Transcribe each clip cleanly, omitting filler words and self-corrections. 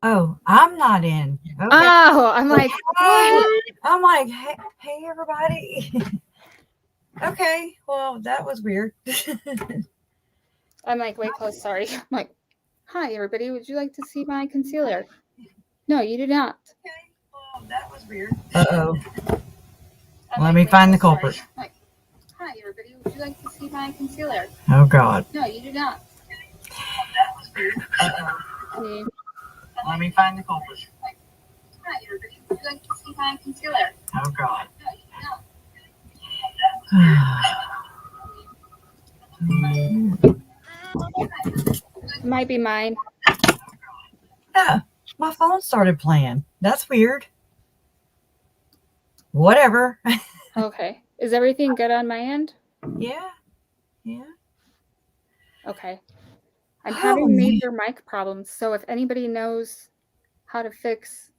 Oh, I'm not in. Okay. Oh, I'm like, what? I'm like, hey, everybody. Okay, well, that was weird. I'm like, way close, sorry. I'm like, hi, everybody. Would you like to see my concealer? No, you do not. Okay, well, that was weird. Uh-oh. Let me find the culprit. Like, hi, everybody. Would you like to see my concealer? Oh, God. No, you do not. That was weird. Uh-oh. Let me find the culprit. Like, hi, everybody. Would you like to see my concealer? Oh, God. No, you do not. Might be mine. Yeah, my phone started playing. That's weird. Whatever. Okay. Is everything good on my end? Yeah. Okay. I'm having major mic problems, so if anybody knows how to fix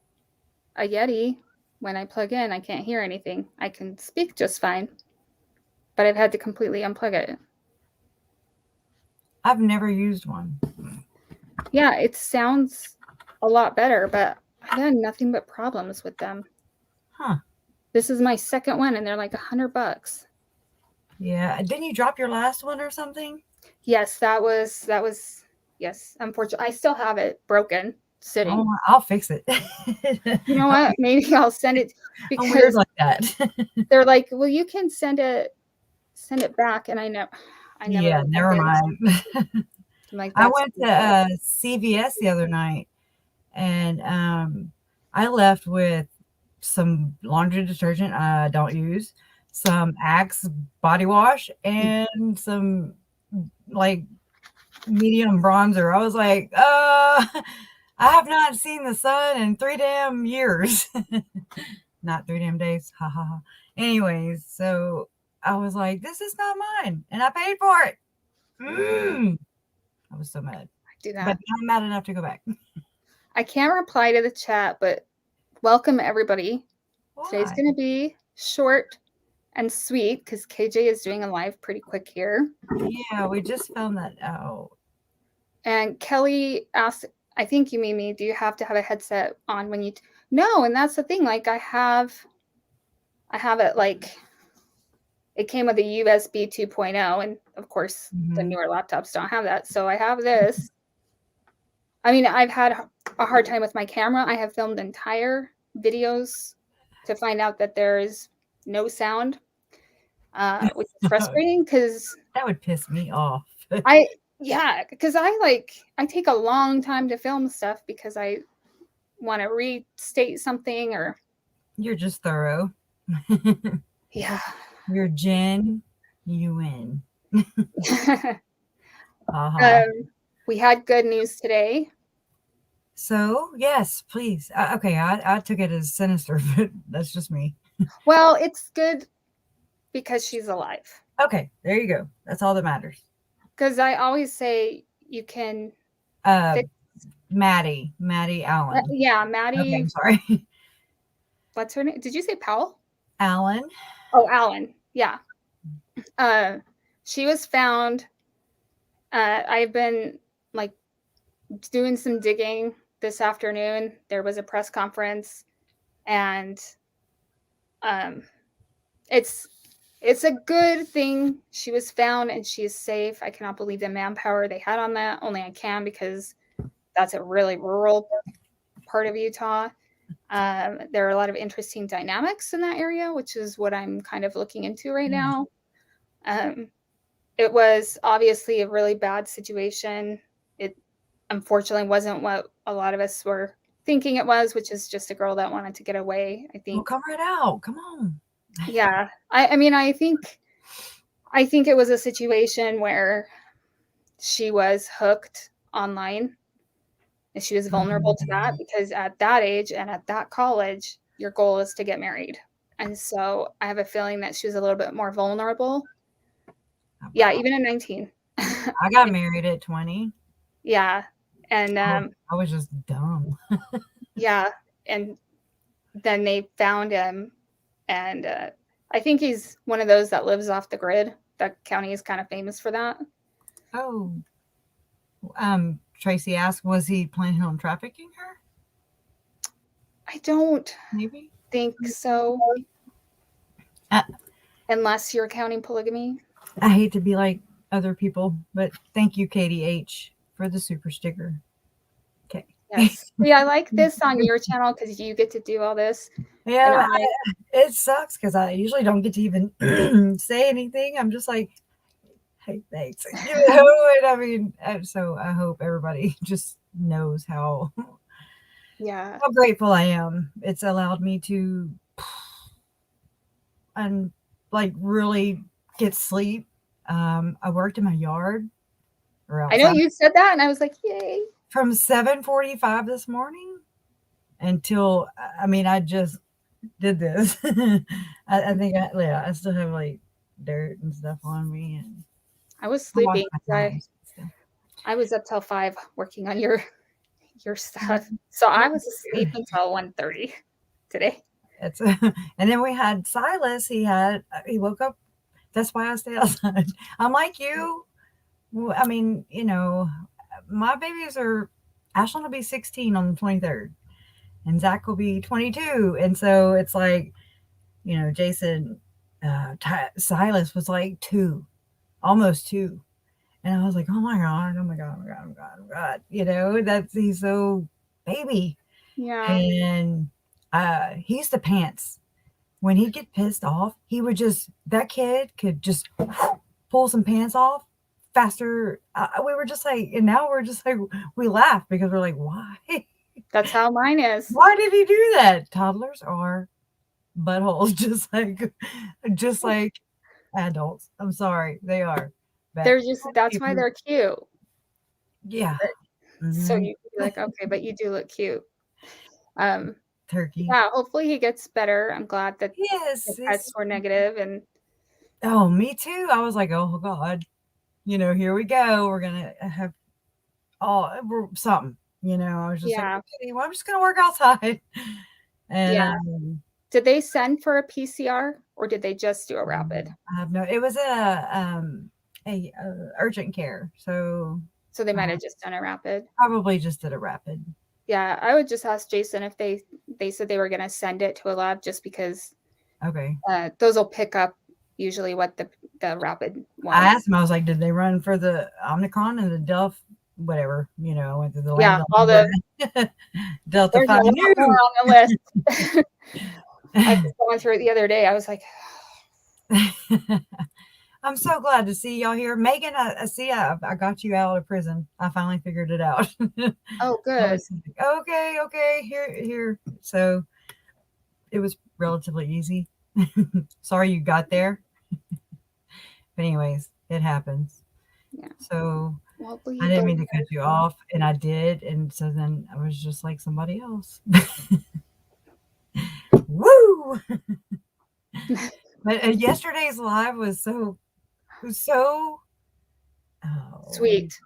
a Yeti when I plug in, I can't hear anything. I can speak just fine, but I've had to completely unplug it. I've never used one. Yeah, it sounds a lot better, but I've had nothing but problems with them. Huh. This is my second one, and they're like $100. Yeah. Didn't you drop your last one or something? Yes, that was yes. Unfortunately, I still have it broken sitting. Oh, I'll fix it. You know what? Maybe I'll send it I'm weird because like that. they're like, well, you can send it back, and I never Yeah, never mind. I'm like, I that's went to CVS the other night, and I left with some laundry detergent I don't use, some Axe body wash, and some like medium bronzer. I was like, I have not seen the sun in 3 damn years. Not 3 damn days. Ha ha ha. Anyways, so I was like, this is not mine. And I paid for it. I was so mad. I do But that. not mad enough to go back. I can't reply to the chat, but welcome everybody. Why? Today's going to be short and sweet because KJ is doing a live pretty quick here. Yeah, we just found that out. And Kelly asked, I think you mean me, do you have to have a headset on when you no, and that's the thing, like I have it like it came with a USB 2.0, and of course the newer laptops don't have that. So I have this. I mean, I've had a hard time with my camera. I have filmed entire videos to find out that there is no sound, which is frustrating because that would piss me off. because I take a long time to film stuff because I want to restate something or. You're just thorough. Yeah. You're Jen. You win. We had good news today. So, yes, please. Okay, I took it as sinister, but that's just me. Well, it's good because she's alive. Okay, there you go. That's all that matters. Because I always say you can fix Maddie Allen. Yeah, Maddie. Okay, I'm sorry. What's her name? Did you say Powell? Allen. Oh, Allen. Yeah. She was found. I've been like doing some digging this afternoon. There was a press conference, and it's a good thing she was found and she is safe. I cannot believe the manpower they had on that. Only I can because that's a really rural part of Utah. There are a lot of interesting dynamics in that area, which is what I'm kind of looking into right now. It was obviously a really bad situation. It unfortunately wasn't what a lot of us were thinking it was, which is just a girl that wanted to get away. I think. Well, come right out. Come on. Yeah, I mean, I think it was a situation where she was hooked online, and she was vulnerable to that because at that age and at that college, your goal is to get married. And so I have a feeling that she was a little bit more vulnerable. Yeah, even at 19. I got married at 20. Yeah. And I was just dumb. Yeah. And then they found him, and I think he's one of those that lives off the grid. That county is kind of famous for that. Oh. Tracy asked, was he planning on trafficking her? I don't maybe. think so. I, Unless you're counting polygamy. I hate to be like other people, but thank you, Katie H, for the super sticker. Okay. Yes. See, I like this on your channel because you get to do all this. And Yeah, it sucks because I usually don't get to even say anything. I'm just like, hey, thanks. And I mean, so I hope everybody just knows how grateful I am. It's allowed me to and like really get sleep. I worked in my yard or I know outside you said that, and I was like, yay. from 7:45 this morning until I mean, I just did this. I think I still have like dirt and stuff on me, and I was I wash sleeping. my hands still. I was up till 5 working on your stuff. So I was asleep until 1:30 today. It's and then we had Silas. He woke up. That's why I stay outside. I'm like you. I mean, my babies are. Ashlyn will be 16 on the 23rd, and Zach will be 22, and so it's like, Jason, Silas was like 2, almost 2, and I was like, oh my god, oh my god, oh my god, oh my god, oh my god, he's so baby, and he's the pants. When he'd get pissed off, that kid could just pull some pants off faster. We were just like, and now we're just like, we laugh because we're like, why? That's how mine is. Why did he do that? Toddlers are buttholes, just like adults. I'm sorry, they are. They're just, that's why they're cute. Yeah. So you can be like, okay, but you do look cute. Turkey. Yeah, hopefully he gets better. I'm glad that the tests were negative. And oh, me too. I was like, oh God, here we go. We're gonna have something. I was just like, okay, well, I'm just gonna work outside. And did they send for a PCR or did they just do a rapid? I have no. It was a urgent care, so they might have just done a rapid. Probably just did a rapid. Yeah, I would just ask Jason if they said they were going to send it to a lab, just because. Okay. Those will pick up usually what the rapid one. I asked him. I was like, did they run for the Omicron and the Delta, whatever? Went to the all the Delta 5 on the list. I was going through it the other day. I was like, I'm so glad to see y'all here. Megan, I see I got you out of prison. I finally figured it out. Oh, good. Like, okay, here. So it was relatively easy. Sorry you got there. But anyways, it happens. Yeah. So I didn't mean to cut you off, and I did. And so then I was just like somebody else. Woo! But yesterday's live was so sweet.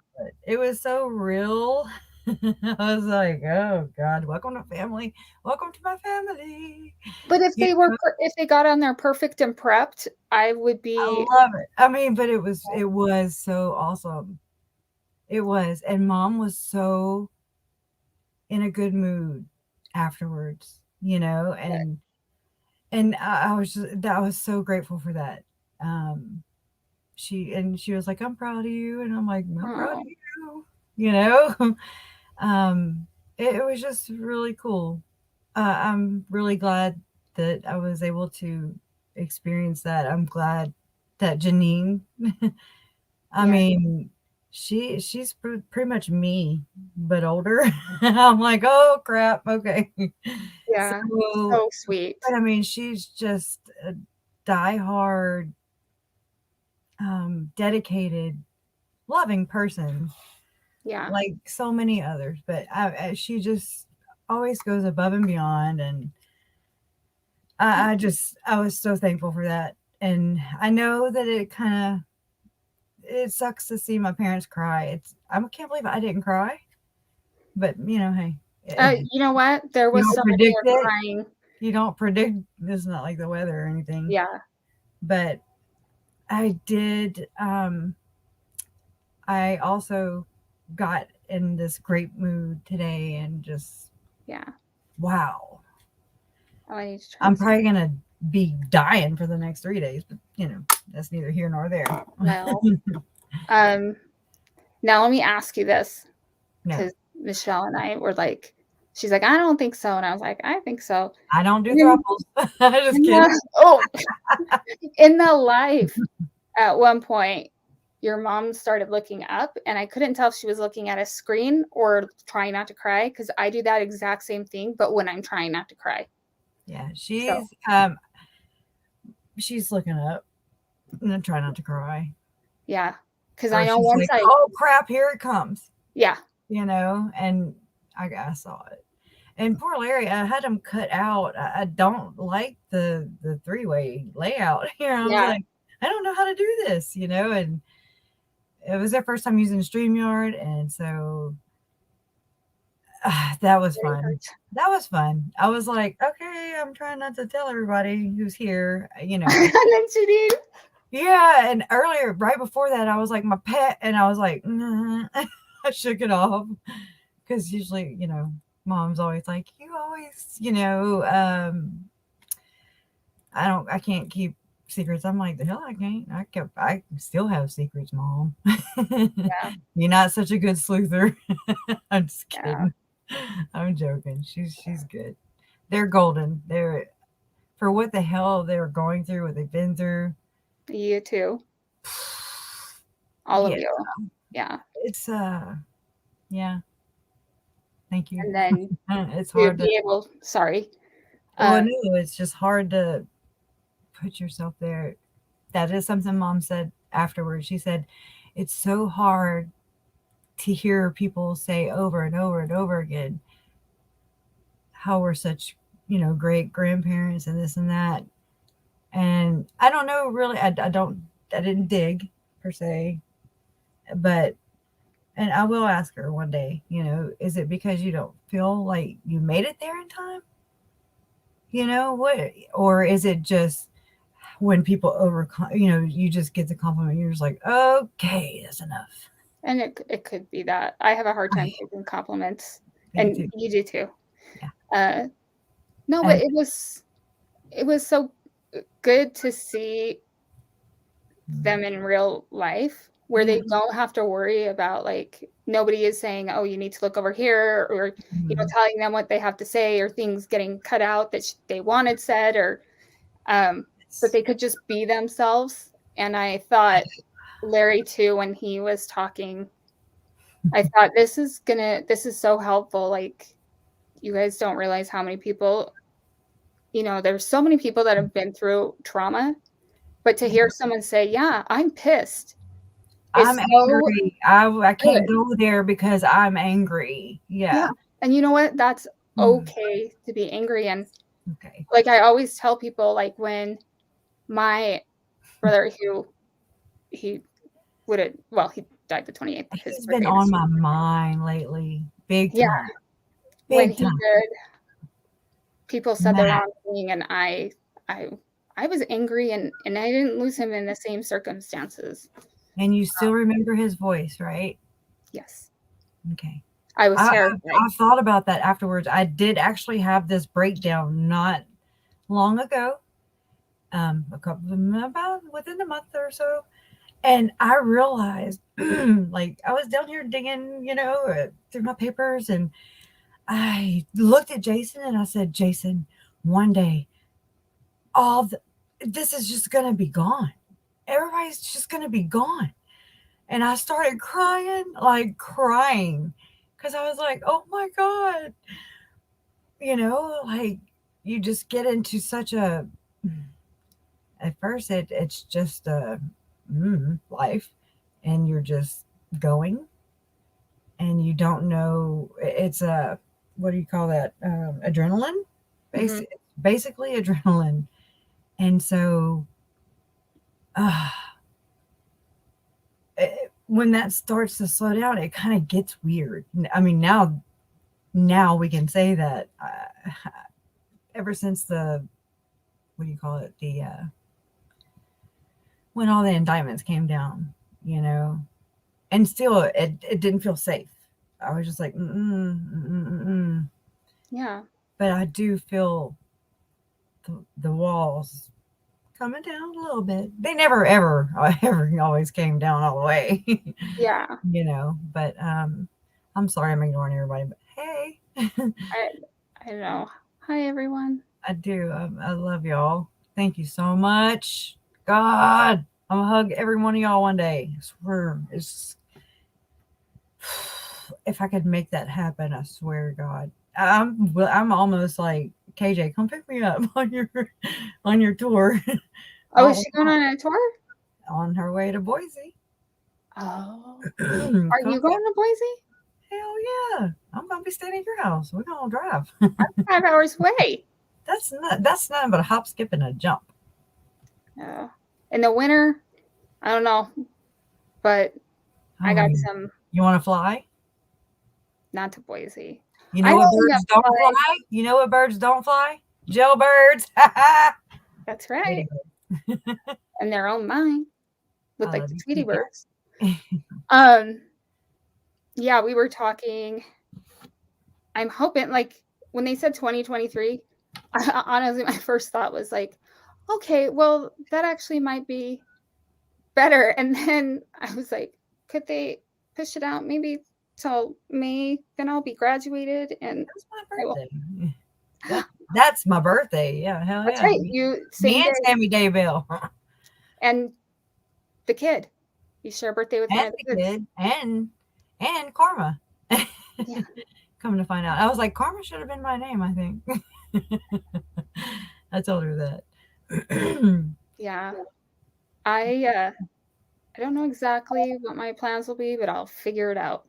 It was so real. I was like, oh God, welcome to family. Welcome to my family. But if they got on there perfect and prepped, I would be. I love it. I mean, but it was so awesome. It was. And Mom was so in a good mood afterwards, and I was so grateful for that. She was like, I'm proud of you. And I'm like, I'm proud of you, it was just really cool. I'm really glad that I was able to experience that. I'm glad that Janine, I mean, she's pretty much me, but older. I'm like, oh crap. Okay. Yeah. So sweet. But I mean, she's just a diehard, dedicated, loving person. Yeah. Like so many others, but she just always goes above and beyond. And I was so thankful for that. And I know that it sucks to see my parents cry. I can't believe I didn't cry, but hey. You know what? There was somebody crying. You don't predict. It's not like the weather or anything. Yeah. But I did. I also got in this great mood today, and just wow. Oh, I need to try I'm this. probably gonna be dying for the next 3 days, but that's neither here nor there. Well, now let me ask you this, No, because Michelle and I were like, she's like, I don't think so, and I was like, I think so. I don't do In, thruples. Just in kidding. in the life, at one point, your mom started looking up, and I couldn't tell if she was looking at a screen or trying not to cry, because I do that exact same thing, but when I'm trying not to cry. Yeah, So she's looking up and then try not to cry. yeah, because I Or know she's once like, "Oh crap, here it comes." yeah, And I saw it. And poor Larry, I had him cut out. I don't like the 3-way layout here. I was yeah, like, I don't know how to do this, and it was their first time using StreamYard, and so that was it fun. hurts. That was fun. I was like, okay, I'm trying not to tell everybody who's here, And then she did. Yeah, and earlier, right before that, I was like, my pet, and I was like, nah. I shook it off because usually, mom's always like, you always, I can't keep secrets. I'm like, the hell I can't. I still have secrets, mom. Yeah, You're not such a good sleuther. I'm just yeah, kidding. I'm joking. She's good. They're golden. They're for what the hell they're going through, what they've been through. you too, all of Yeah, you, yeah. it's yeah. Thank you. And then It's to hard to. be able, sorry, Well, uh, no, it's just hard to put yourself there. That is something mom said afterwards. She said, it's so hard to hear people say over and over and over again how we're such, great grandparents and this and that. And I don't know really, I didn't dig per se, but, and I will ask her one day, is it because you don't feel like you made it there in time? What, or is it just when people you just get the compliment, you're just like, okay, that's enough. and it could be that I have a hard time taking compliments, Me and too. you do too. Yeah. No, but And it was so good to see them in real life where yeah. they don't have to worry about, like, nobody is saying, oh, you need to look over here, or Mhm. telling them what they have to say, or things getting cut out that they wanted said, or but It's they could just be themselves. And I thought Larry too, when he was talking, I thought this is so helpful. Like, you guys don't realize how many people, there's so many people that have been through trauma, but to yeah. hear someone say, yeah, I'm pissed, I'm is so angry. I can't good. go there because I'm angry. Yeah. Yeah. And you know what? That's Mm. okay to be angry. And Okay. like, I always tell people, like, when my brother, who he would have, well, he died the 28th, his He's been birthday on was, my mind lately. Big yeah, time. when Big he time. did, people said the Mad. wrong thing, and I I was angry, and I didn't lose him in the same circumstances. And you still remember his voice, right? Yes. Okay. I was I, I terrified. I thought about that afterwards. I did actually have this breakdown not long ago, a couple of about within a month or so, and I realized, like, I was down here digging, through my papers, and I looked at Jason and I said, Jason, one day, all this is just gonna be gone. Everybody's just gonna be gone. And I started crying, like crying, because I was like, oh my God, like you just get into such a, at first it's just a life, and you're just going, and you don't know, it's a, what do you call that, adrenaline, Mhm. basically adrenaline. And so uh, when that starts to slow down, it kind of gets weird. I mean, now we can say that, ever since the, what do you call it, the when all the indictments came down, and still it didn't feel safe. I was just like, mm-mm, mm-mm, mm-mm. Yeah. But I do feel the walls coming down a little bit. They never ever always came down all the way. Yeah. But I'm sorry I'm ignoring everybody, but hey. I know. Hi everyone. I do. I love y'all. Thank you so much. God, I'm gonna hug every one of y'all one day. I swear. If I could make that happen, I swear to God. I'm almost like, KJ, come pick me up on your tour. Oh, is she going on a tour? On her way to Boise. Oh. Are you going to Boise? Hell yeah. I'm gonna be staying at your house. We're gonna drive. I'm 5 hours away. That's nothing but a hop, skip, and a jump. In the winter, I don't know. But I got some. You want to fly? Not to Boise. You know what birds don't fly? You know what birds don't fly? Jailbirds. That's right. In their own mind. With like the Tweety birds. Yeah, we were talking. I'm hoping, like, when they said 2023, honestly, my first thought was like, okay, well, that actually might be better. And then I was like, could they push it out maybe till May? Then I'll be graduated. And that's my birthday. That's my birthday. Yeah, hell that's yeah. right. Me and Sammy Daybell. And the kid. You share a birthday with one of the kids. And Karma. Yeah. Coming to find out, I was like, Karma should have been my name, I think. I told her that. Yeah. I don't know exactly what my plans will be, but I'll figure it out.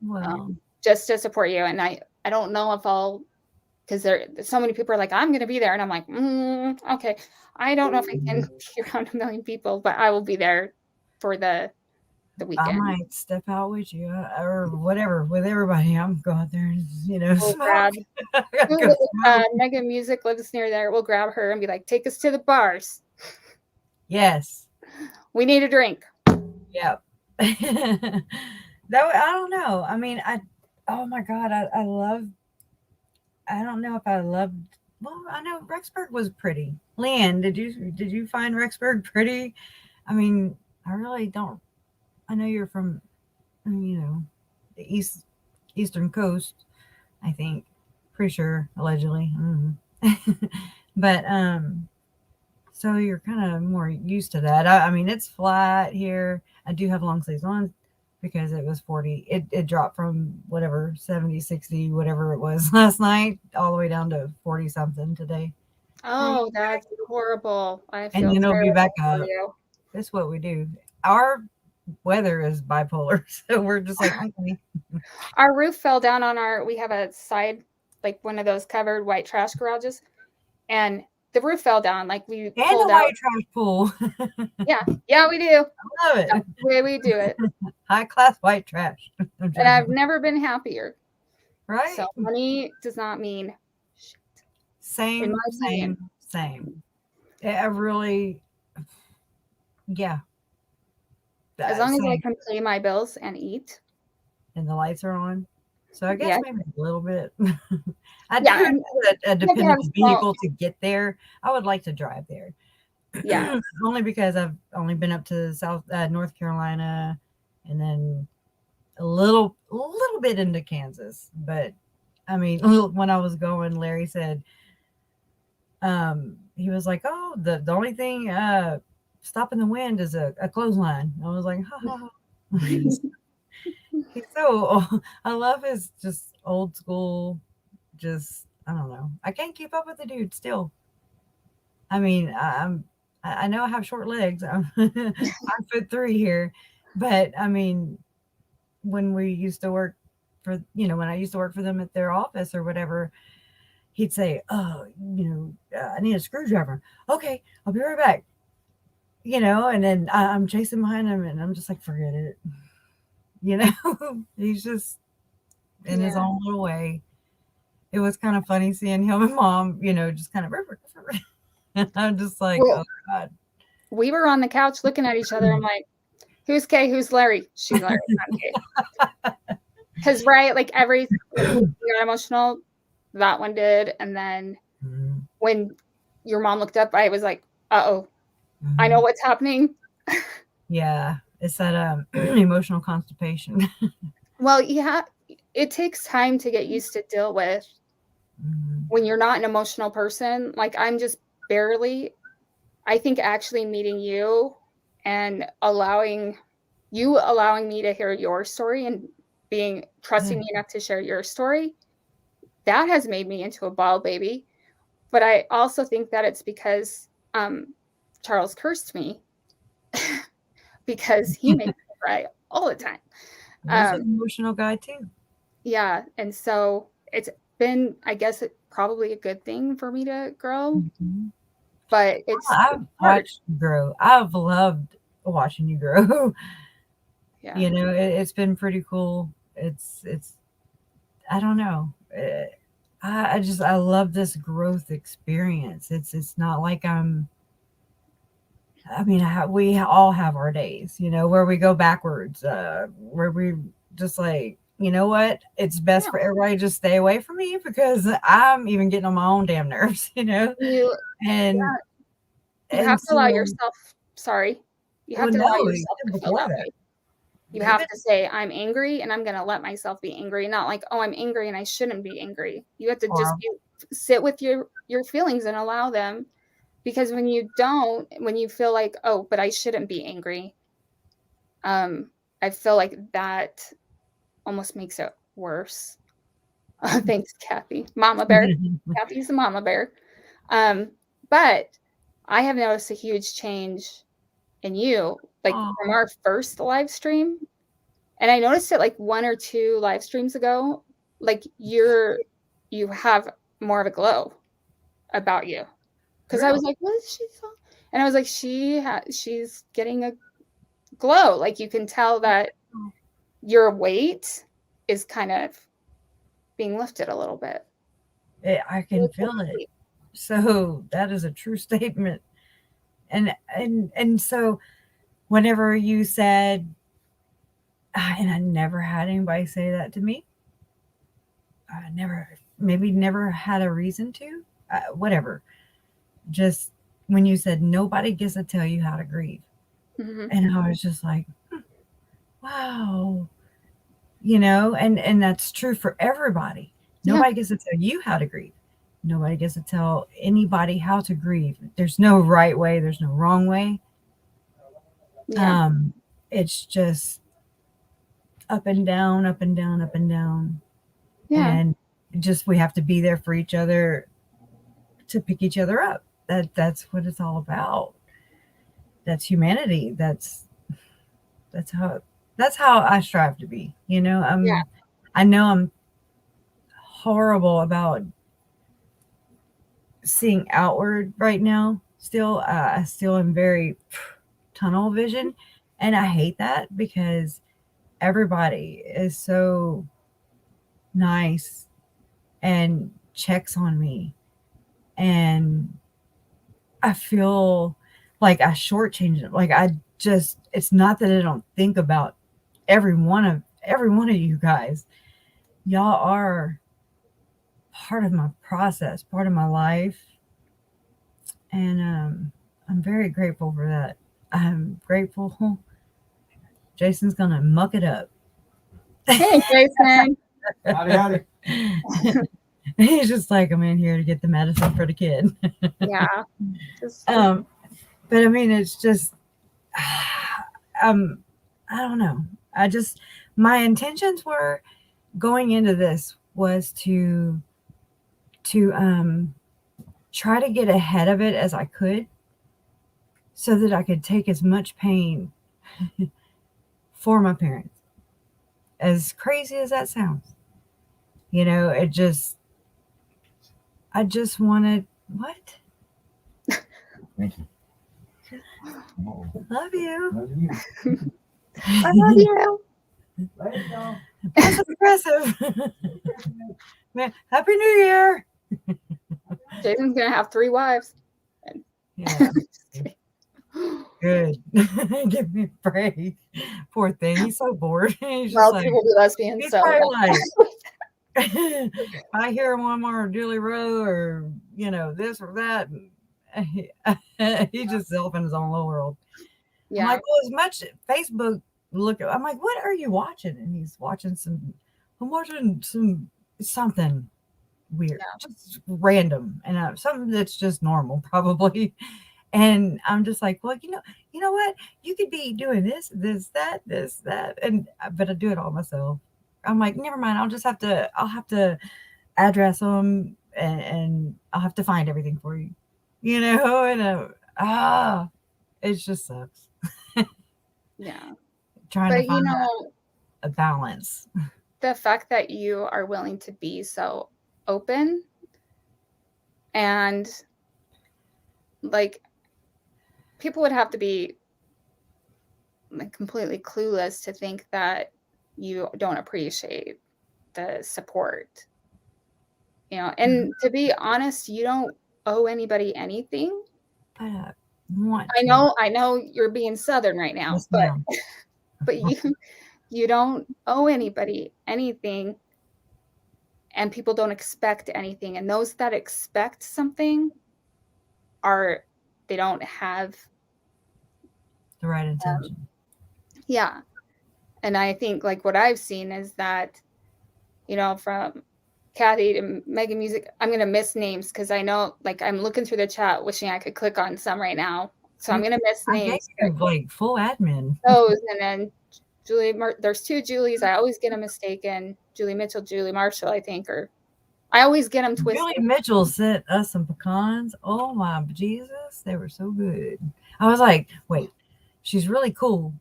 Well, just to support you. And I don't know if I'll, because there's so many people are like, I'm going to be there. And I'm like, okay. I don't know if I can be around 1 million people, but I will be there for the weekend. I might step out with you or whatever with everybody. I'm go out there and we'll smoke. Megan Music lives near there. We'll grab her and be like, take us to the bars. Yes, we need a drink. Yep. I don't know. I mean, oh my God, I love. I don't know if I loved. Well, I know Rexburg was pretty. Leanne, did you find Rexburg pretty? I mean, I really don't. I know you're from, the eastern coast, I think. Pretty sure, allegedly. But so you're kind of more used to that. I mean, it's flat here. I do have long sleeves on because it was 40. It dropped from whatever 70, 60, whatever it was last night, all the way down to 40 something today. Oh, that's horrible. I feel and then it'll be back up. You. That's what we do. Our weather is bipolar, so we're just like, okay. Our roof fell down on we have a side, like one of those covered white trash garages, and the roof fell down. Like we pulled out. White trash pool. yeah, we do. I love it. That's the way we do it. High class white trash. And I've never been happier. Right. So money does not mean shit. Same. I really, yeah. As long as I can pay my bills and eat. And the lights are on. So I guess maybe a little bit. I do have a dependable vehicle to get there. I would like to drive there. Yeah. Only because I've only been up to North Carolina and then a little bit into Kansas. But I mean, when I was going, Larry said, he was like, oh, the only thing stopping the wind is a clothesline. I was like, ha ha. He's so, I love his just old school, just, I don't know. I can't keep up with the dude still. I mean, I know I have short legs. I'm 5'3" here, but I mean, when we used to work for, when I used to work for them at their office or whatever, he'd say, oh, I need a screwdriver. Okay, I'll be right back. And then I'm chasing behind him and I'm just like, forget it. He's just in his own little way. It was kind of funny seeing him and Mom, just kind of, and I'm just like, oh God. We were on the couch looking at each other. I'm like, who's Kay? Who's Larry? She's Larry. Because, right, like every emotional, that one did. And then when your mom looked up, I was like, uh-oh, I know what's happening. Yeah. It's that emotional constipation. Well, yeah, it takes time to get used to deal with when you're not an emotional person. Like I'm just barely, I think actually meeting you and allowing me to hear your story and being trusting me enough to share your story, that has made me into a ball baby. But I also think that it's because Charles cursed me because he made me cry all the time. He's an emotional guy too. Yeah, and so it's been, I guess, probably a good thing for me to grow, but it's I've hard. watched you grow. I've loved watching you grow. Yeah. You know, it's been pretty cool. It's I don't know. I love this growth experience. It's not like I mean, we all have our days, you know, where we go backwards, where we just like, you know what? It's best Yeah. for everybody to just stay away from me because I'm even getting on my own damn nerves, you know? You And have to so, allow yourself, sorry, you have well, to allow no, yourself to feel before that that, way. You have even, to say, I'm angry and I'm going to let myself be angry. Not like, oh, I'm angry and I shouldn't be angry. You have to just or sit with your feelings and allow them. Because when you don't, when you feel like, oh, but I shouldn't be angry, I feel like that almost makes it worse. Thanks, Kathy. Mama bear. Kathy's the mama bear. But I have noticed a huge change in you, like oh, from our first live stream. And I noticed it like 1 or 2 live streams ago, like you have more of a glow about you. Because I really? was like, what is she so? And I was like, she's getting a glow. Like you can tell that your weight is kind of being lifted a little bit. I can feel it. So that is a true statement. And so whenever you said, and I never had anybody say that to me. I never had a reason to. Whatever. Just when you said nobody gets to tell you how to grieve, and I was just like, wow, you know, and that's true for everybody. Nobody gets to tell you how to grieve. Nobody gets to tell anybody how to grieve. There's no right way. There's no wrong way. Yeah. It's just up and down, up and down, up and down. Yeah. And just we have to be there for each other to pick each other up. That's what it's all about. That's humanity. That's how I strive to be. You know, Yeah. I know I'm horrible about seeing outward right now. Still, I still am very tunnel vision, and I hate that because everybody is so nice and checks on me, and I feel like I shortchanged it. Like it's not that I don't think about every one of you guys. Y'all are part of my process, part of my life, and I'm very grateful for that. I'm grateful. Jason's gonna muck it up. Hey, Jason. Howdy. He's just like, I'm in here to get the medicine for the kid. Yeah. But I mean, it's just, I don't know. My intentions were going into this was to try to get ahead of it as I could so that I could take as much pain for my parents. As crazy as that sounds. You know, I just wanted, what? Love you. I love you. Passive aggressive. Man, Happy New Year. Jason's gonna have 3 wives. Yeah. Good. Give me a break. Poor thing. He's so bored. He's Well, just like, he will be lesbian, he's so probably like, if I hear one more Julie Rowe or, you know, this or that, He's just self in his own little world. I'm Yeah. like, well, as much Facebook look. I'm like, what are you watching? And he's watching some. I'm watching some something weird, Yeah. just random, and something that's just normal, probably. And I'm just like, well, you know what? You could be doing this, that, and but I do it all myself. I'm like, never mind. I'll have to address them, and I'll have to find everything for you, And it just sucks Yeah. trying to But find a balance. the fact that you are willing to be so open and like people would have to be like completely clueless to think that you don't appreciate the support. And to be honest, you don't owe anybody anything. I want I to. know, I know you're being Southern right now, Yes, ma'am. but you don't owe anybody anything, and people don't expect anything. And those that expect something they don't have The right intention. yeah. And I think like what I've seen is that, from Kathy to Megan Music, I'm gonna miss names because I know like I'm looking through the chat wishing I could click on some right now. So I'm gonna miss I gave names. you like full admin. Those and then there's two Julies. I always get them mistaken. Julie Mitchell, Julie Marshall, I think, or I always get them twisted. Julie Mitchell sent us some pecans. Oh my Jesus, they were so good. I was like, wait, she's really cool.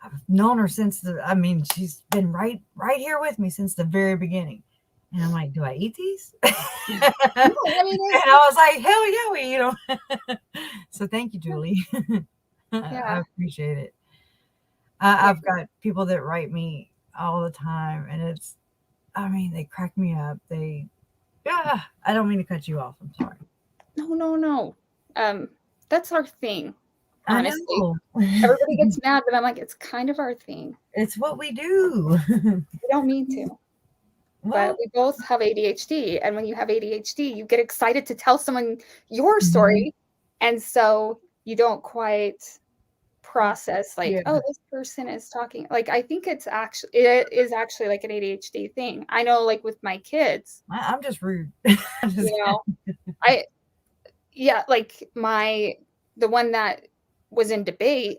I've known her since she's been right here with me since the very beginning. And I'm like, do I eat these? No, And I was like, hell yeah, we eat them. So thank you, Julie. Yeah. I appreciate it. I've got people that write me all the time, and they crack me up. I don't mean to cut you off. I'm sorry. No. That's our thing. Honestly, I know. everybody gets mad, but I'm like, it's kind of our thing. It's what we do. We don't mean to. Well, But we both have ADHD, and when you have ADHD, you get excited to tell someone your story, and so you don't quite process like, yeah. oh, this person is talking. Like, I think it is actually like an ADHD thing. I know, like with my kids, I'm just rude. like the one that was in debate.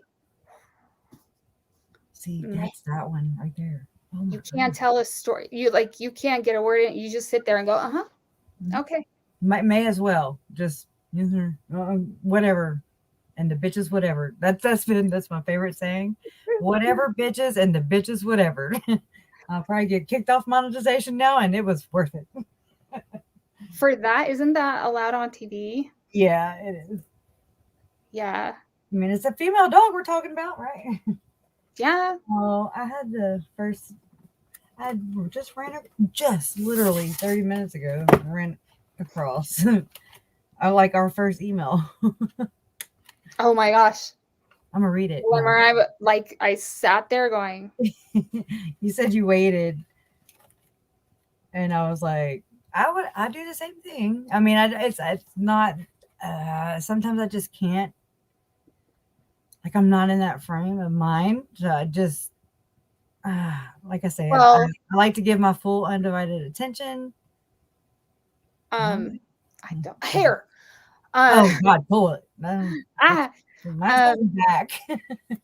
See, that's that one right there. Oh You can't tell a story. You can't get a word in. You just sit there and go, okay. May as well just whatever, and the bitches whatever. That's my favorite saying. Whatever bitches and the bitches whatever. I'll probably get kicked off monetization now, and it was worth it. For that, isn't that allowed on TV? Yeah, it is. Yeah. I mean, it's a female dog we're talking about, right? Yeah. Oh, I just literally 30 minutes ago, ran across I like our first email. Oh my gosh. I'm gonna read it. Where I sat there going. You said you waited, and I was like, I do the same thing. I mean, it's not. Sometimes I just can't. Like I'm not in that frame of mind. So I just, like I say, I like to give my full undivided attention. I don't hair. Oh God, pull it. Mine's back.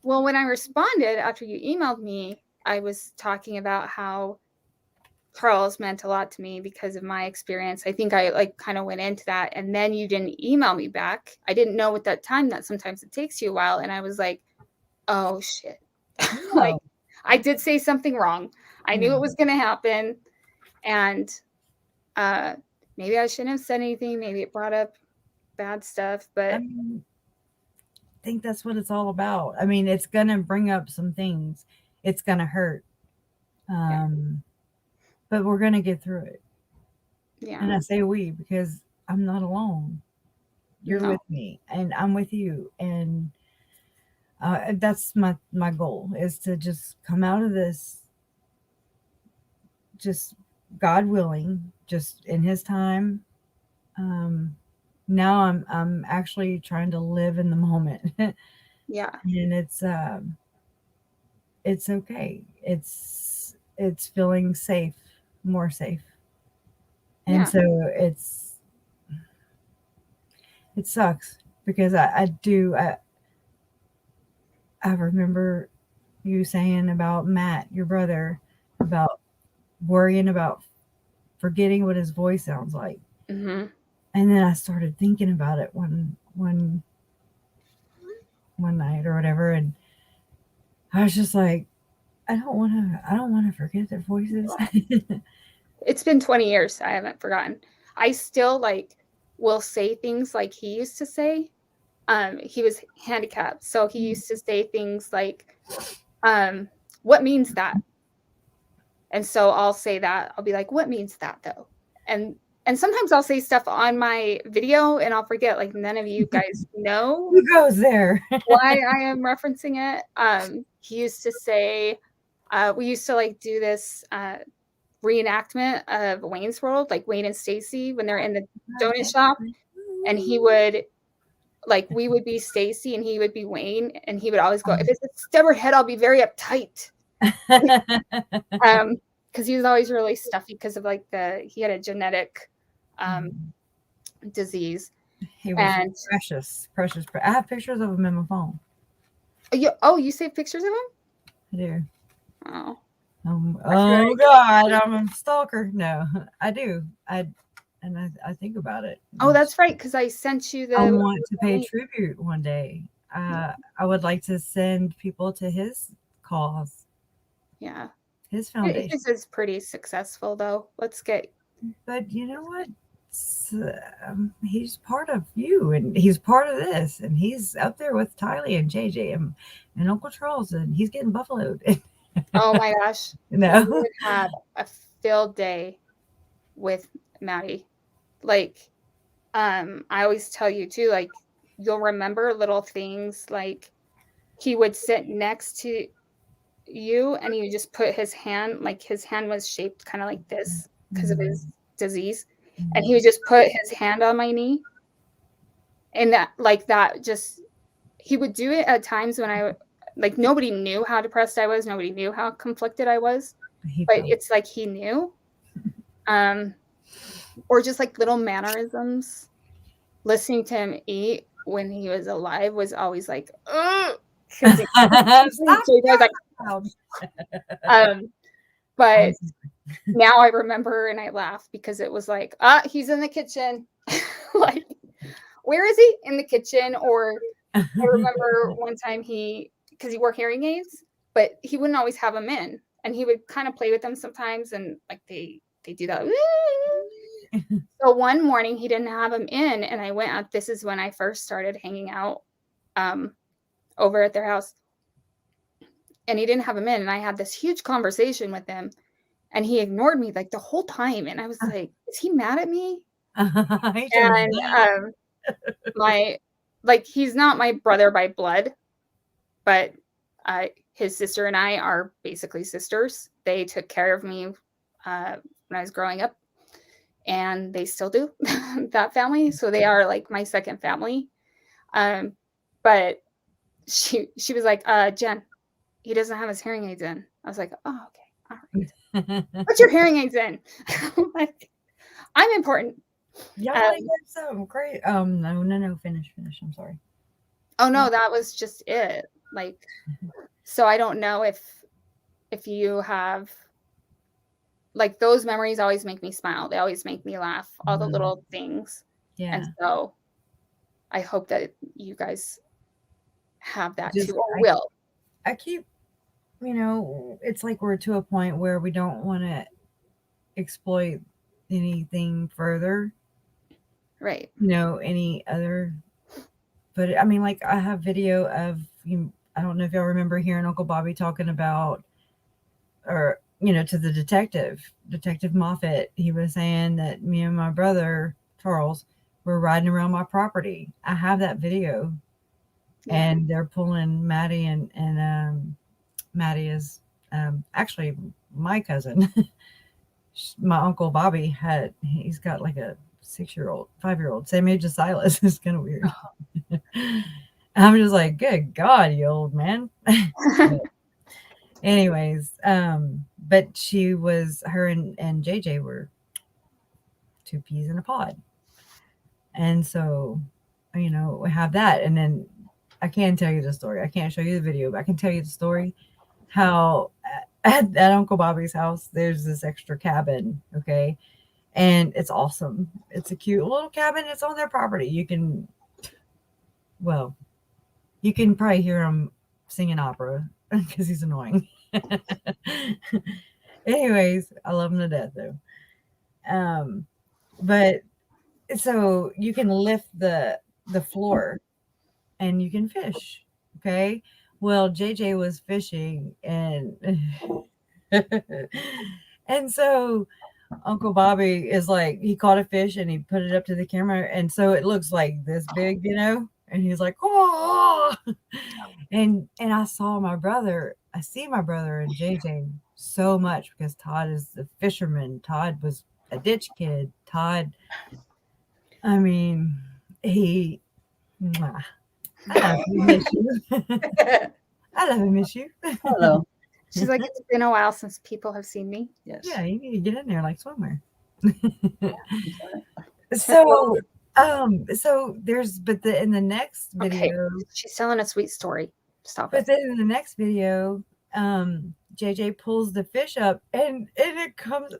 Well, when I responded after you emailed me, I was talking about how Charles meant a lot to me because of my experience. I think I kind of went into that, and then you didn't email me back. I didn't know at that time that sometimes it takes you a while, and I was like, oh shit. Like I did say something wrong. I knew it was going to happen, and maybe I shouldn't have said anything. Maybe it brought up bad stuff, but I think that's what it's all about. I mean, it's going to bring up some things. It's going to hurt. But we're going to get through it. Yeah. And I say we because I'm not alone. You're with me, and I'm with you. And that's my goal, is to just come out of this, just God willing, just in his time, now I'm actually trying to live in the moment. Yeah. And it's okay. It's feeling safe, more safe. And Yeah. so it sucks because I remember you saying about Matt, your brother, about worrying about forgetting what his voice sounds like. Mm-hmm. And then I started thinking about it one night or whatever, and I was just like, I don't want to forget their voices. It's been 20 years. I haven't forgotten. I still like will say things like he used to say. He was handicapped, so he used to say things like, what means that? And so I'll say that. I'll be like, what means that though? And and sometimes I'll say stuff on my video and I'll forget, like none of you guys know Who goes there? why I am referencing it. He used to say, we used to like do this reenactment of Wayne's World, like Wayne and Stacy when they're in the donut shop, and he would like we would be Stacy and he would be Wayne, and he would always go, if it's a stubborn head, I'll be very uptight. Because he was always really stuffy because of like he had a genetic disease. He was And precious. I have pictures of him in my phone. you saved pictures of him? I do. Oh. Oh God, I'm a stalker. No, I do. I think about it. Oh, that's right, because I sent you I the want to pay tribute one day. I would like to send people to his cause. Yeah. His foundation. His is pretty successful though. But you know what? He's part of you, and he's part of this, and he's up there with Tylee and JJ and Uncle Charles, and he's getting buffaloed. Oh my gosh. No. We would have a field day with Maddie. Like, I always tell you too, like, you'll remember little things like he would sit next to you and he would just put his hand, like his hand was shaped kind of like this because of his disease. And he would just put his hand on my knee. And that just, he would do it at times when nobody knew how depressed I was. Nobody knew how conflicted I was, but it's like he knew. Or just like little mannerisms. Listening to him eat when he was alive was always like, ugh. But now I remember and I laugh because it was like, he's in the kitchen. Like, where is he? In the kitchen. Or I remember one time because he wore hearing aids, but he wouldn't always have them in, and he would kind of play with them sometimes, and like they do that. So one morning he didn't have them in, and I went out. This is when I first started hanging out over at their house, and he didn't have them in, and I had this huge conversation with him, and he ignored me like the whole time, and I was like, is he mad at me? And he's not my brother by blood, but his sister and I are basically sisters. They took care of me when I was growing up, and they still do. That family, so they are like my second family. But she was like, Jen, he doesn't have his hearing aids in. I was like, oh, okay, all right. Put your hearing aids in. Like, I'm important. Yeah, like that's so great. No, finish. I'm sorry. Oh no, that was just it. Like, so I don't know if you have, like, those memories always make me smile. They always make me laugh. All the little things. Yeah. And so I hope that you guys have that too, or will. I keep, it's like we're to a point where we don't want to exploit anything further. Right. Any other, but I mean, like, I have video of I don't know if y'all remember hearing Uncle Bobby talking about, or to the Detective Moffat. He was saying that me and my brother Charles were riding around my property. I have that video. Yeah. And they're pulling Maddie, and Maddie is actually my cousin. My Uncle Bobby he's got like a 6-year-old, 5-year-old, same age as Silas. It's kind of weird. I'm just like, good God, you old man. But anyways, but her and JJ were two peas in a pod. And so, we have that. And then I can tell you the story. I can't show you the video, but I can tell you the story how at Uncle Bobby's house, there's this extra cabin. Okay. And it's awesome. It's a cute little cabin. It's on their property. You can probably hear him singing opera because he's annoying. Anyways, I love him to death though. But so you can lift the floor and you can fish. Okay. Well, JJ was fishing and and so Uncle Bobby is like, he caught a fish and he put it up to the camera. And so it looks like this big, and he's like, oh, and I see my brother and JJ so much because Todd is the fisherman. Todd was a ditch kid. Todd, I mean, mwah. I love you, miss you. I love and miss you. Hello. She's like, it's been a while since people have seen me. Yes. Yeah, you need to get in there like swimwear. So in the next video, Okay. She's telling a sweet story. Stop but it. then in the next video, JJ pulls the fish up and it comes,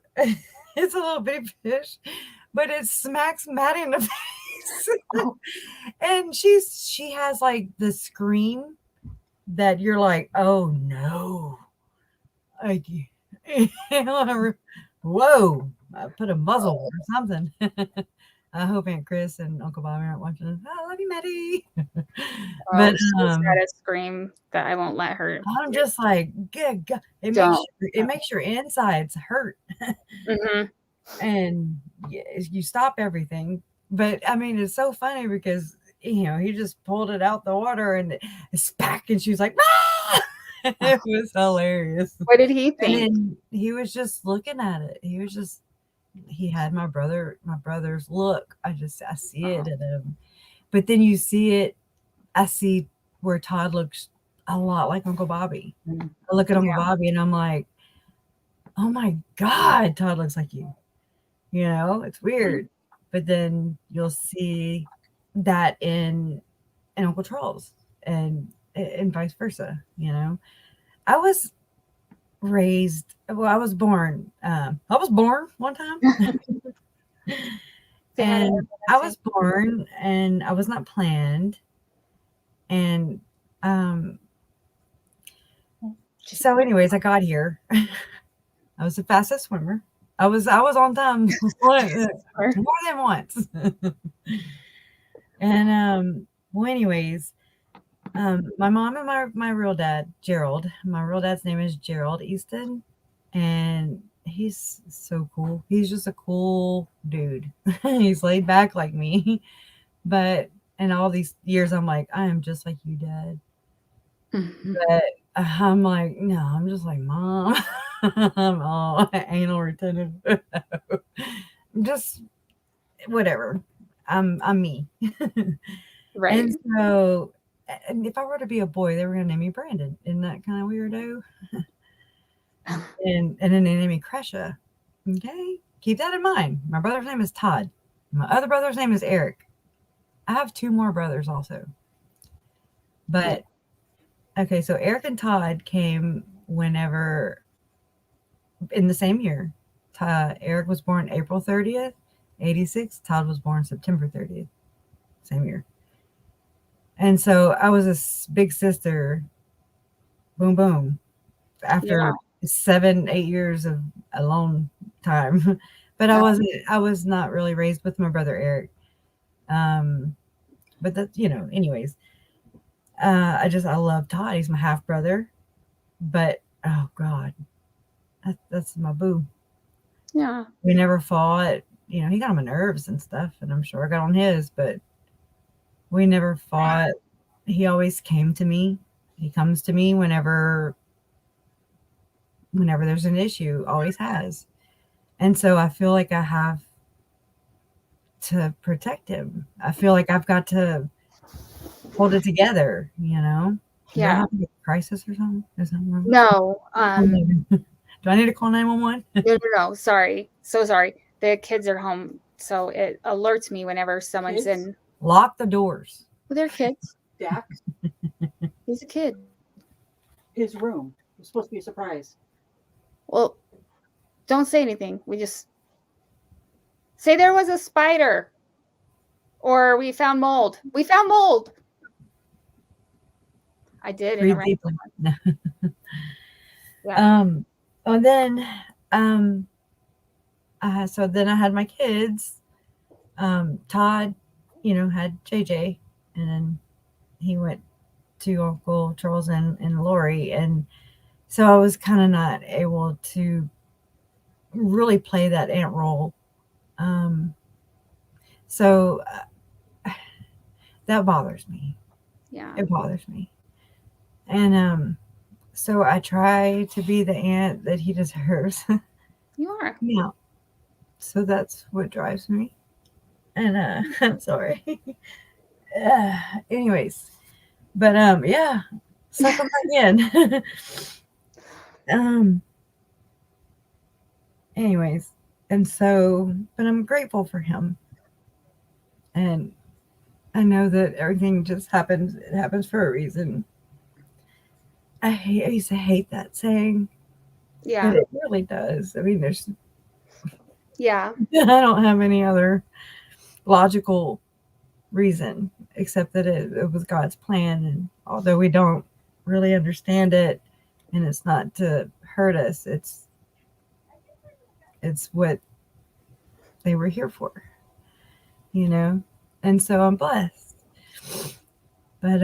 it's a little bitty fish, but it smacks Maddie in the face. And she has like the scream that you're like, oh no. Like, whoa, I put a muzzle or something. I hope Aunt Chris and Uncle Bobby aren't watching this. I love you, Maddie. But she's got a scream that I won't let her. I'm just like, good God. It makes your insides hurt. Mm-hmm. And you stop everything. But I mean, it's so funny because he just pulled it out the water and it's back, and she was like, ah! It was hilarious. What did he think? And then he was just looking at it. He had my brother's look. I see it in him. But then you see it, I see where Todd looks a lot like Uncle Bobby. I look at Uncle Bobby and I'm like, oh my God, Todd looks like you. It's weird. But then you'll see that in Uncle Charles and vice versa. I was born one time. And I was born and I was not planned. And so anyways, I got here. I was the fastest swimmer. I was on time more than once. And well, anyways, my mom and my real dad, Gerald. My real dad's name is Gerald Easton, and he's so cool. He's just a cool dude. He's laid back like me, but in all these years, I'm like, I am just like you, Dad. Mm-hmm. But I'm like, no, I'm just like Mom. I'm all anal retentive. Just whatever. I'm me. Right. And so, and if I were to be a boy, they were going to name me Brandon. Isn't that kind of weirdo? And then they named me Kresha. Okay. Keep that in mind. My brother's name is Todd. My other brother's name is Eric. I have 2 more brothers also. But, okay, so Eric and Todd came whenever, in the same year. Eric was born April 30th, 86. Todd was born September 30th, same year. And so I was a big sister, boom, boom, after 7-8 years of alone time. But I was not really raised with my brother Eric. But that's, anyways, I love Todd. He's my half brother, but oh God, that's my boo. Yeah. We never fought. He got on my nerves and stuff, and I'm sure I got on his, but we never fought. He always came to me. He comes to me whenever there's an issue, always has. And so I feel like I have to protect him. I feel like I've got to hold it together, you know? Is that Yeah. having a crisis or something? Is something wrong? No. Do I need to call 911? No. Sorry. So sorry. The kids are home, so it alerts me whenever someone's Kids? in. Lock the doors. Well, they're kids. Dax, He's a kid. his room. It's supposed to be a surprise. Well, don't say anything. We just say there was a spider, or we found mold. We found mold. I did. Breathe deeply. No. Yeah. And then, so then I had my kids. Todd, had JJ, and then he went to Uncle Charles and Lori, and so I was kind of not able to really play that aunt role. So that bothers me. Yeah. It bothers me. And so I try to be the aunt that he deserves. You are. Yeah. So that's what drives me. And I'm sorry. Anyways. But yeah. Suck them back in. Anyways. And so, but I'm grateful for him. And I know that everything just happens. It happens for a reason. I used to hate that saying. Yeah. But it really does. I mean, Yeah. I don't have any other logical reason except that it was God's plan. And although we don't really understand it, and it's not to hurt us, it's what they were here for, and so I'm blessed. But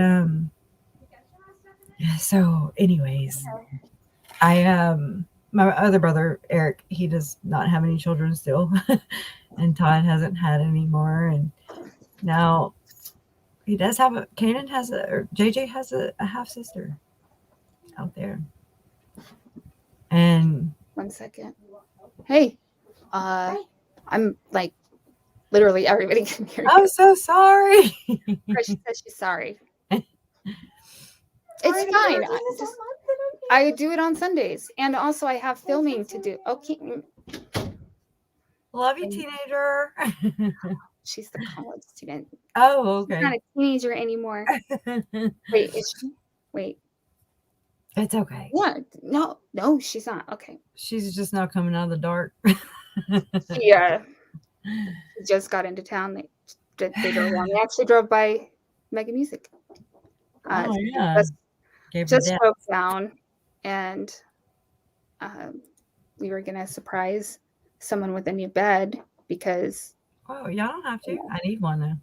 so anyways, my other brother Eric, he does not have any children still. And Todd hasn't had any more, and now he does have JJ has a half sister out there. And 1 second. Hey, I'm like literally everybody can hear you. I'm so sorry. She says she's sorry. It's fine. I do it on Sundays, and also I have filming to do. Okay. Love you, teenager. She's the college student. Oh, okay. She's not a teenager anymore. Wait, wait. It's okay. Yeah, no, she's not. Okay. She's just now coming out of the dark. Yeah. She just got into town. They drove on. They actually drove by Mega Music. Oh, yeah. Just broke down, and we were gonna surprise someone with a new bed because. Oh, y'all don't have to. I need one though.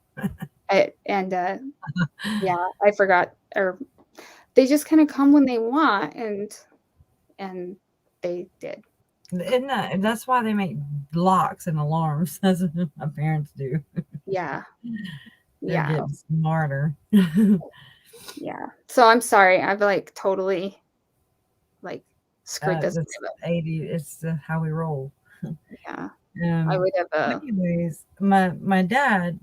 Yeah, I forgot. Or they just kind of come when they want, and they did. That's why they make locks and alarms. That's what my parents do. Yeah. They're getting smarter. Yeah. So I'm sorry. I've totally screwed this. It's 80. It's how we roll. Yeah. I would have. Anyways, my dad.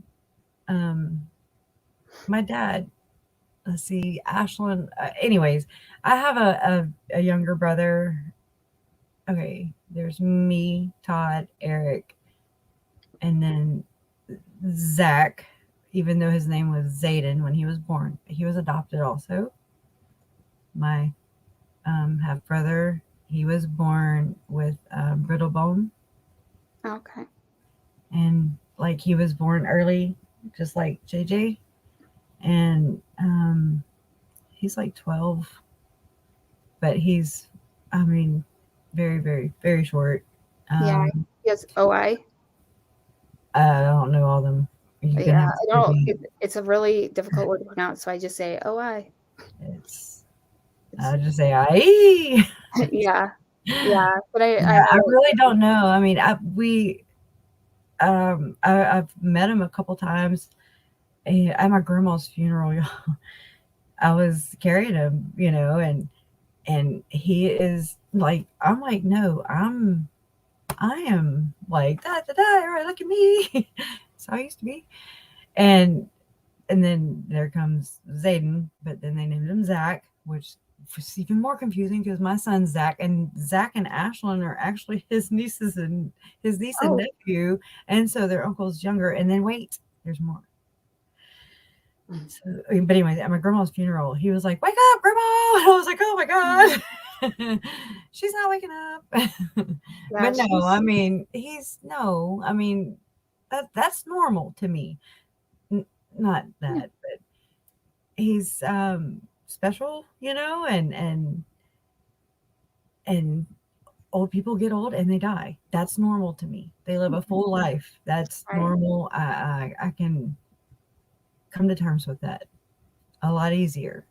Let's see, Ashlyn. Anyways, I have a younger brother. Okay, there's me, Todd, Eric, and then Zach. Even though his name was Zayden when he was born, he was adopted also. My half brother, he was born with brittle bone. Okay. And he was born early, just like JJ. And he's 12, but he's, very, very, very short. Yeah, he has OI. I don't know all them. Yeah, I don't. It's a really difficult word to pronounce, so I just say OI. I just say I. Yeah, but I really don't know. I've met him a couple times at my grandma's funeral. Y'all, I was carrying him, and he is I'm no, I am right, look at me. how I used to be. And then there comes Zayden, but then they named him Zach, which was even more confusing because my son's Zach and Ashlyn are actually his niece and Oh. nephew. And so their uncle's younger. And then wait, there's more. So, but anyways, at my grandma's funeral, he was like, "Wake up, grandma!" And I was like, "Oh my god, she's not waking up." Yeah, But no, I mean, that's normal to me. Not that, but he's special, and old people get old and they die. That's normal to me. They live a full life. That's right. normal. I can come to terms with that a lot easier.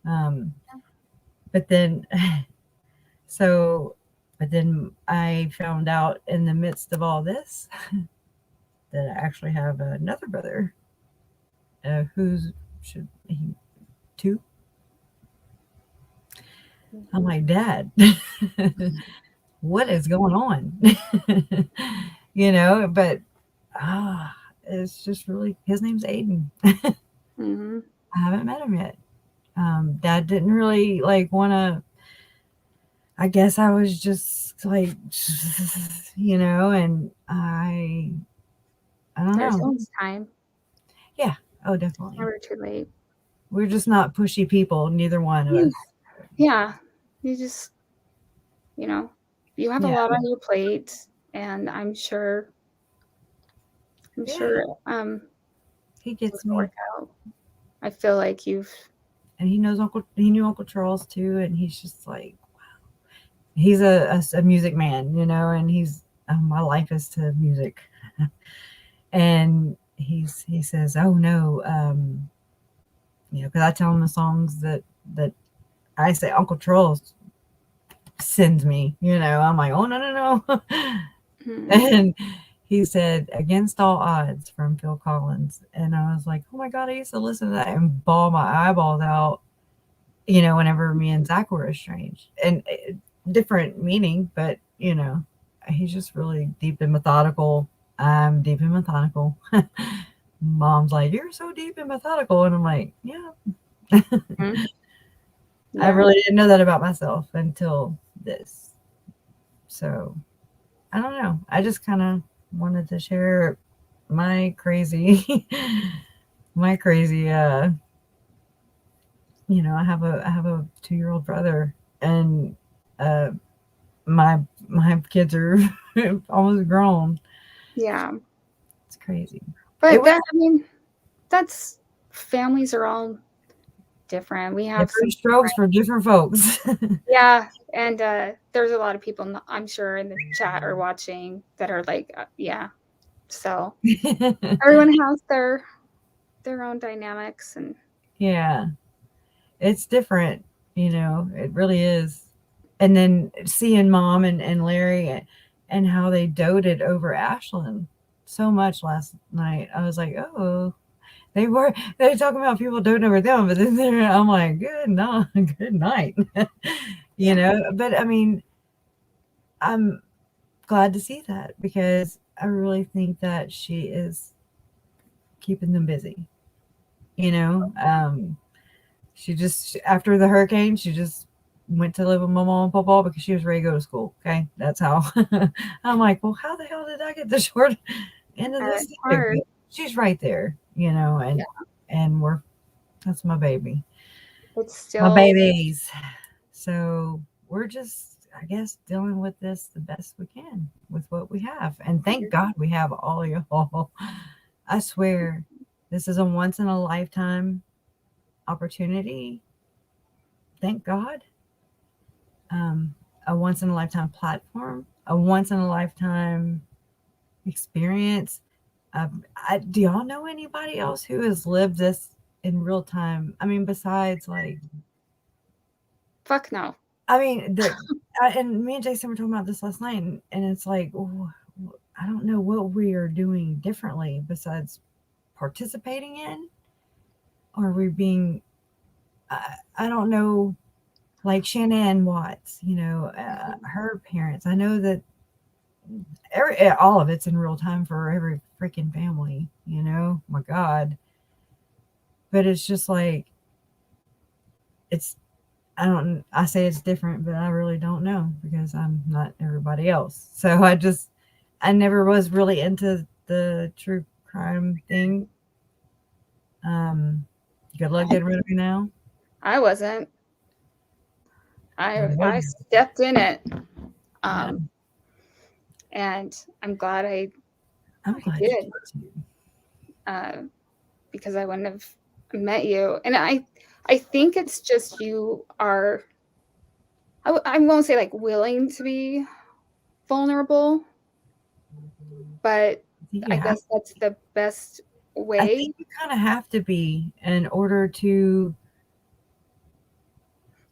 But then, but then I found out in the midst of all this that I actually have another brother who's two. I'm like, Dad, what is going on? But it's just really, his name's Aiden. Mm-hmm. I haven't met him yet. Dad didn't really want to. I guess I was just like, and I don't There's know. always time. Yeah. Oh, definitely. Never too late. We're just not pushy people. Neither one of us. Yeah. You just, you have a lot on your plate, and I'm sure he gets me. Work out. I feel like and he knew Uncle Charles too, and he's just like, wow. He's a music man, and he's my life is to music. And he says, "Oh no," because I tell him the songs that I say Uncle Charles sends me. I'm like, "Oh no." Mm-hmm. And he said, "Against All Odds" from Phil Collins. And I was like, oh my God, I used to listen to that and bawl my eyeballs out, whenever me and Zach were estranged. And different meaning, but, he's just really deep and methodical. I'm deep and methodical. Mom's like, "You're so deep and methodical." And I'm like, yeah. Mm-hmm. Yeah. I really didn't know that about myself until this. So I don't know. I just kind of wanted to share my crazy, I have a 2-year-old brother, and my kids are almost grown. Yeah. It's crazy. But that's families are all different. We have different strokes for different folks. Yeah, and there's a lot of people I'm sure in the chat or watching that are like, yeah. So everyone has their own dynamics, and yeah, it's different. It really is. And then seeing Mom and Larry and how they doted over Ashlyn so much last night, I was like, oh, they were talking about people doting over them, but then I'm like, good night. But I mean, I'm glad to see that, because I really think that she is keeping them busy. She just, after the hurricane, she just went to live with my mom and papa because she was ready to go to school. Okay, that's how. I'm like, well, how the hell did I get the short end of this? She's right there, and that's my baby. It's still my babies. So we're just, I guess, dealing with this the best we can with what we have. And thank God we have all y'all. I swear, this is a once in a lifetime opportunity. Thank God. A once in a lifetime platform, a once in a lifetime experience. Do y'all know anybody else who has lived this in real time? I mean, besides like, fuck no. I mean, and me and Jason were talking about this last night, and it's like, I don't know what we are doing differently besides participating in, or we being, I don't know, like Shannon Watts, her parents. I know that all of it's in real time for freaking family, my God. But it's just like, I say it's different, but I really don't know because I'm not everybody else. So I never was really into the true crime thing. Good luck getting rid of me now. I wasn't. I Good. stepped in it. Yeah. And I'm glad I'm glad did. you did too. Because I wouldn't have met you. And I think it's just you are, I won't say like willing to be vulnerable, but I guess that's the best way. I think you kind of have to be in order to.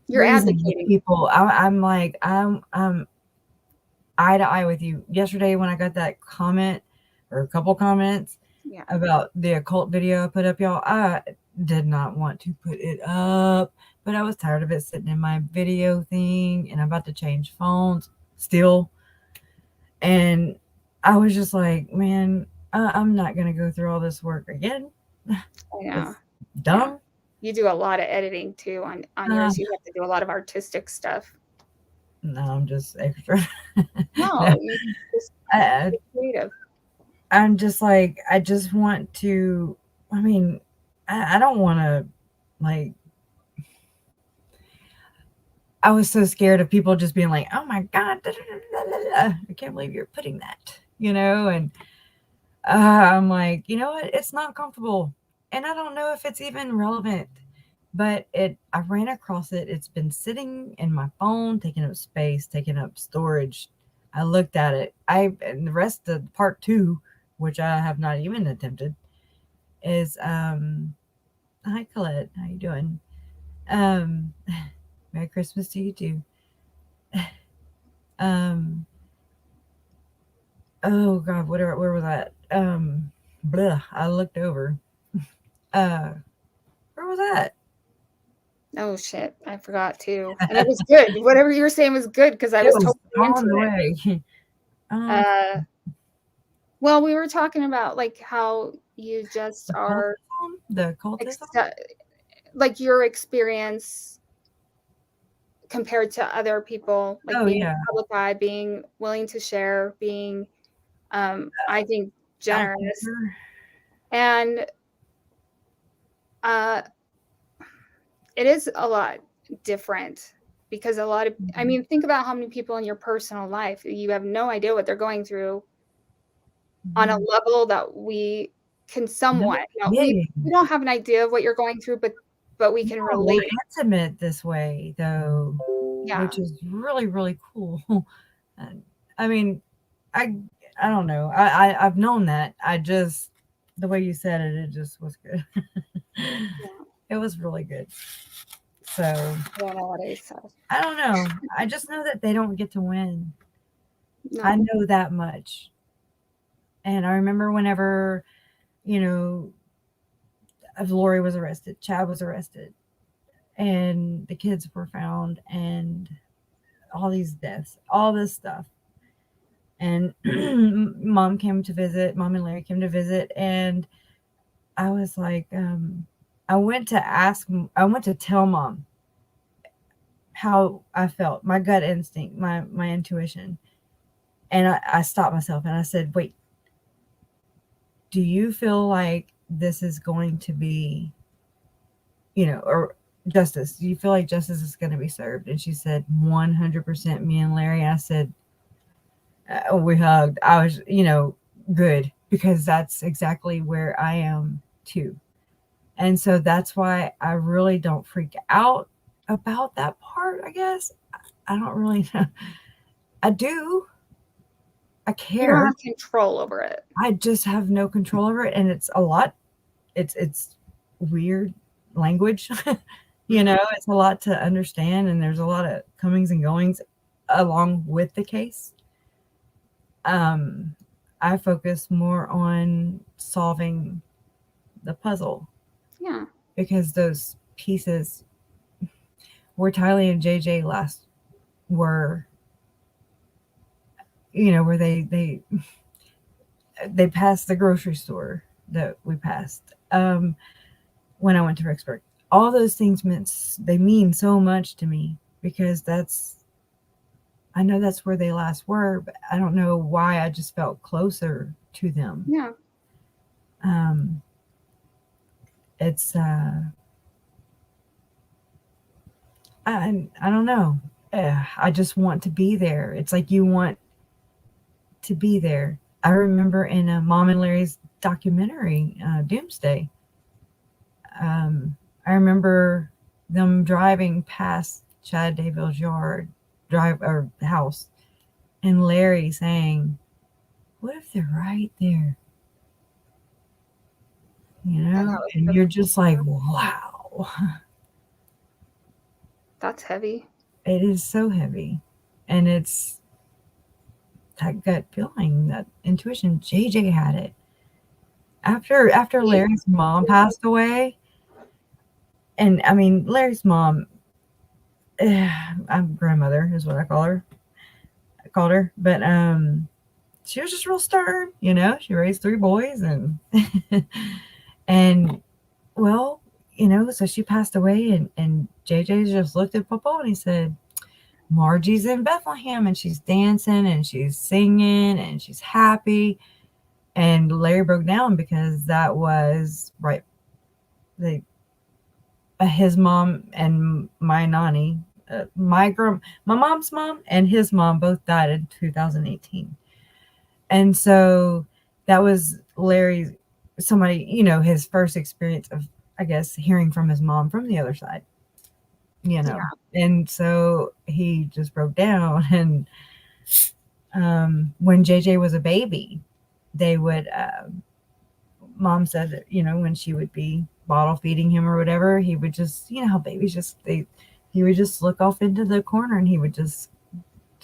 You're reason with advocating. people. I'm eye to eye with you. Yesterday when I got that comment or a couple comments about the occult video I put up, y'all, I did not want to put it up, but I was tired of it sitting in my video thing, and I'm about to change phones still. And I was just like, man, I'm not going to go through all this work again. Yeah. It's dumb. Yeah. You do a lot of editing too on yours. You have to do a lot of artistic stuff. No, I'm just extra. No, you just creative. I'm just like, I just want to, I don't want to, like, I was so scared of people just being like, oh my God, I can't believe you're putting that, and I'm like, you know what, it's not comfortable, and I don't know if it's even relevant, but I ran across it. It's been sitting in my phone, taking up space, taking up storage. I looked at it. And the rest of part 2, which I have not even attempted, is hi Colette, how you doing? Merry Christmas to you too. Oh God, where was that? I looked over. Where was that? Oh shit, I forgot too. And it was good. Whatever you were saying was good because I was totally into it. Well, we were talking about like how you just are the cultism, like your experience compared to other people, like being public eye, being willing to share, being I think generous. And it is a lot different because a lot of, think about how many people in your personal life, you have no idea what they're going through on a level that we can somewhat, we don't have an idea of what you're going through, but we can relate. We're intimate this way though, which is really, really cool. I don't know. I've known that. The way you said it just was good. It was really good. So I don't know what I said. I don't know. I just know that they don't get to win. No. I know that much. And I remember whenever, Lori was arrested, Chad was arrested, and the kids were found, and all these deaths, all this stuff. And Mom and Larry came to visit, and I was like, I went to tell Mom how I felt, my gut instinct, my intuition. And I stopped myself and I said, wait, do you feel like this is going to be, or justice? Do you feel like justice is going to be served? And she said, 100% me and Larry. I said, we hugged. I was, good, because that's exactly where I am too. And so that's why I really don't freak out about that part, I guess. I don't really know. I do. I care. You don't have control over it. I just have no control over it. And it's a lot. It's weird language. It's a lot to understand. And there's a lot of comings and goings along with the case. I focus more on solving the puzzle. Yeah. Because those pieces where Tylee and JJ last were, where they they passed the grocery store that we passed when I went to Rexburg. All those things they mean so much to me because I know that's where they last were, but I don't know why I just felt closer to them. Yeah. It's I don't know. I just want to be there. It's like you want to be there. I remember in a Mom and Larry's documentary, Doomsday, I remember them driving past Chad Daybell's house, and Larry saying, "What if they're right there?" You know, and you're just like, wow. That's heavy. It is so heavy. And it's that gut feeling, that intuition. JJ had it. After Larry's mom passed away, and I mean, Larry's mom, I'm grandmother is what I called her. But she was just real stern, you know. She raised 3 boys and and well, you know, so she passed away and JJ just looked at Papa and he said, Margie's in Bethlehem and she's dancing and she's singing and she's happy. And Larry broke down because that was right. His mom and my nanny, my mom's mom and his mom both died in 2018. And so that was Larry's, somebody, you know, his first experience of, I guess, hearing from his mom from the other side, you know. Yeah. And so he just broke down. And when JJ was a baby, they would, mom said that, you know, when she would be bottle feeding him or whatever, he would just, you know how babies just, he would just look off into the corner and he would just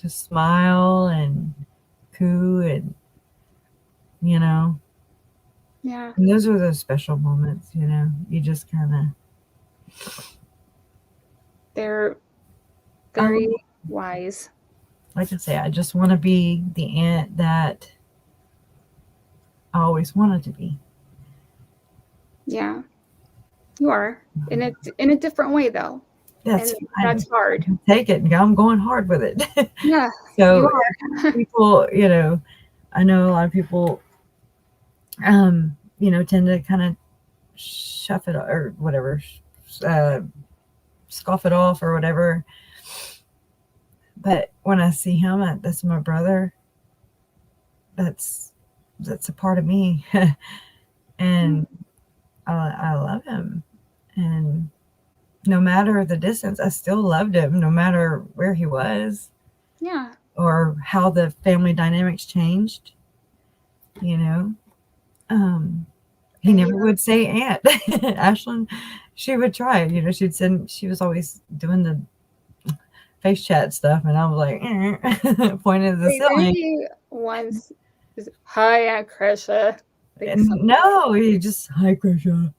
smile and coo and, you know. Yeah. And those are those special moments, you know. You just kind of. They're very wise. Like I say, I just want to be the aunt that I always wanted to be. Yeah, you are in a different way though. That's hard. Take it. I'm going hard with it. Yeah. So people, you know, I know a lot of people, you know, tend to kind of shuff it or whatever, scoff it off or whatever. But when I see him, that's my brother. That's a part of me, and I love him. And no matter the distance, I still loved him, no matter where he was. Yeah. Or how the family dynamics changed. You know, he never would say aunt. Ashlyn, she would try. You know, she was always doing the face chat stuff, and I was like, pointing at the ceiling. Once, hi, Aunt Kresha. No, he just, hi, Kresha.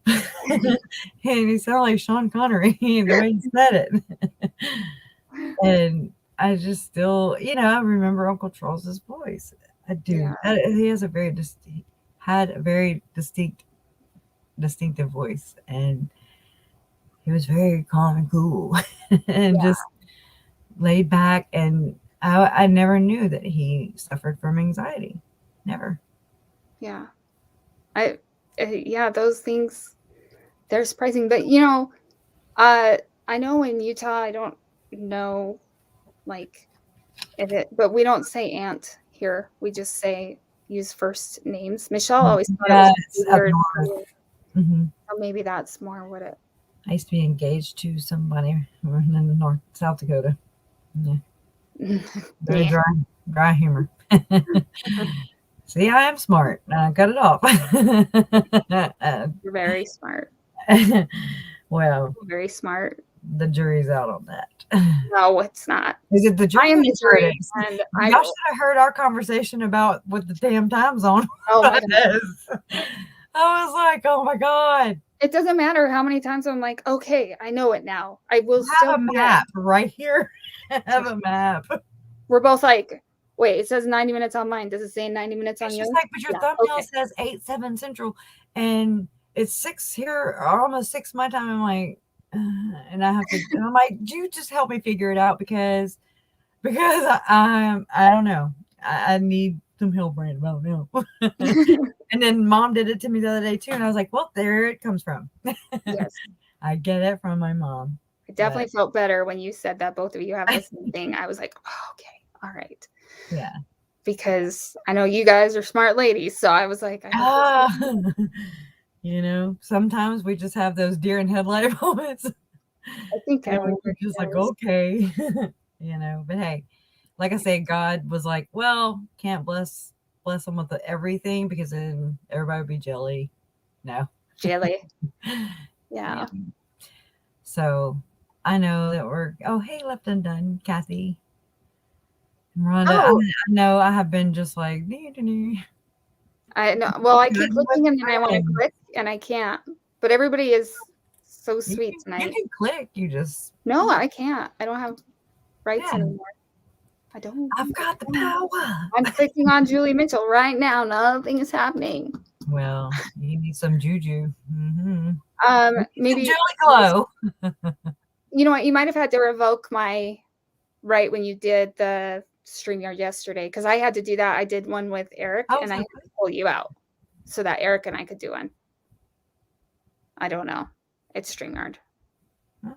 And he sounded like Sean Connery, the way he said it. And I just still, you know, I remember Uncle Charles's voice. I do. Yeah. He has a very distinctive voice, and he was very calm and cool, and just laid back. And I never knew that he suffered from anxiety. Never. Yeah. Those things, they're surprising. But, you know, I know in Utah, I don't know, like, but we don't say aunt here. We just use first names. Michelle always thought it was weird. Mm-hmm. So maybe that's more what it. I used to be engaged to somebody in South Dakota. Yeah. Very dry humor. See, I am smart. I got it off. You're very smart. Well, very smart. The jury's out on that. No, it's not. Is it the jury? I am the jury. And y'all should have heard our conversation about what the damn time zone was. I was like, oh my God. It doesn't matter how many times I'm like, okay, I know it now. I will have a map right here. I have a map. We're both like, Wait, it says 90 minutes on mine. Does it say 90 minutes on It's yours? just like, but your Yeah, thumbnail okay. says 8/7 Central, and it's 6 here, or almost 6 my time. I'm like, and I have to. And I'm like, do you just help me figure it out because I don't know. I need some help, Brandon. I don't know. And then Mom did it to me the other day too, and I was like, well, there it comes from. Yes. I get it from my mom. I definitely felt better when you said that both of you have the same thing. I was like, oh, okay, all right. Yeah. Because I know you guys are smart ladies, so I was like, I hope you know, sometimes we just have those deer in headlight moments. I think And everybody we're just like, does. okay, you know. But hey, like I say, God was like, well, can't bless them with everything because then everybody would be jelly. No. Jelly. Yeah. Yeah. So I know that we're. Oh, hey, left undone, Kathy. Rhonda, Oh, I know I have been just like. I know. Well, I keep Good with looking and then I want to friends. click and I can't. But everybody is so sweet You tonight. can click. You just. No, I can't. I don't have rights Yeah. anymore. I don't. I've got the power. I'm clicking on Julie Mitchell right now. Nothing is happening. Well, you need some juju. Mm-hmm. Maybe Julie Glow. you know what? You might have had to revoke my right when you did the StreamYard yesterday because I had to do that. I did one with Eric and I had to pull you out so that Eric and I could do one. I don't know. It's StreamYard. Huh?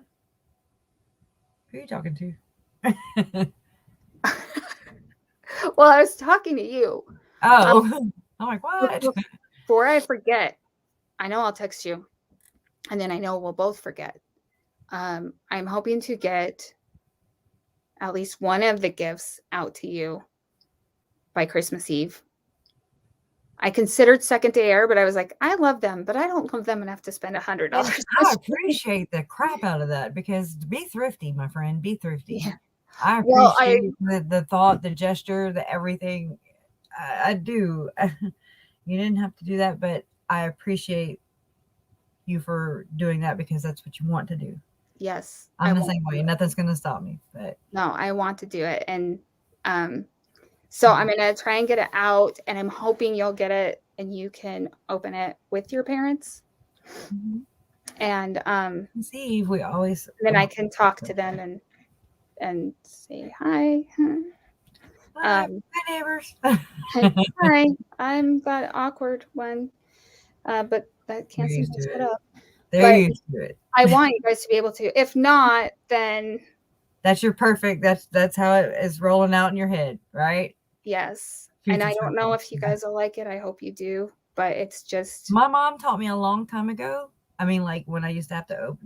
Who are you talking to? Well, I was talking to you. Oh, I'm like, what? Before I forget, I know I'll text you, and then I know we'll both forget. I'm hoping to get at least one of the gifts out to you by Christmas Eve. I considered Second Day Air, but I was like, I love them, but I don't love them enough to spend $100. I appreciate the crap out of that because be thrifty, my friend. Be thrifty. Yeah. I appreciate the thought, the gesture, the everything. I do. You didn't have to do that, but I appreciate you for doing that because that's what you want to do. Yes. I'm the same way. Nothing's going to stop me. But no, I want to do it. And so I'm going to try and get it out, and I'm hoping you'll get it and you can open it with your parents. Mm-hmm. And see, we always. Then I can talk to them and say hi. Hi, neighbors. Hi, I'm that awkward one, but that can't seem to shut up. They're used to it. I want you guys to be able to. If not, then that's your perfect. That's how it is rolling out in your head, right? Yes. And I don't know if you guys will like it. I hope you do. But it's just. My mom taught me a long time ago. I mean, like when I used to have to,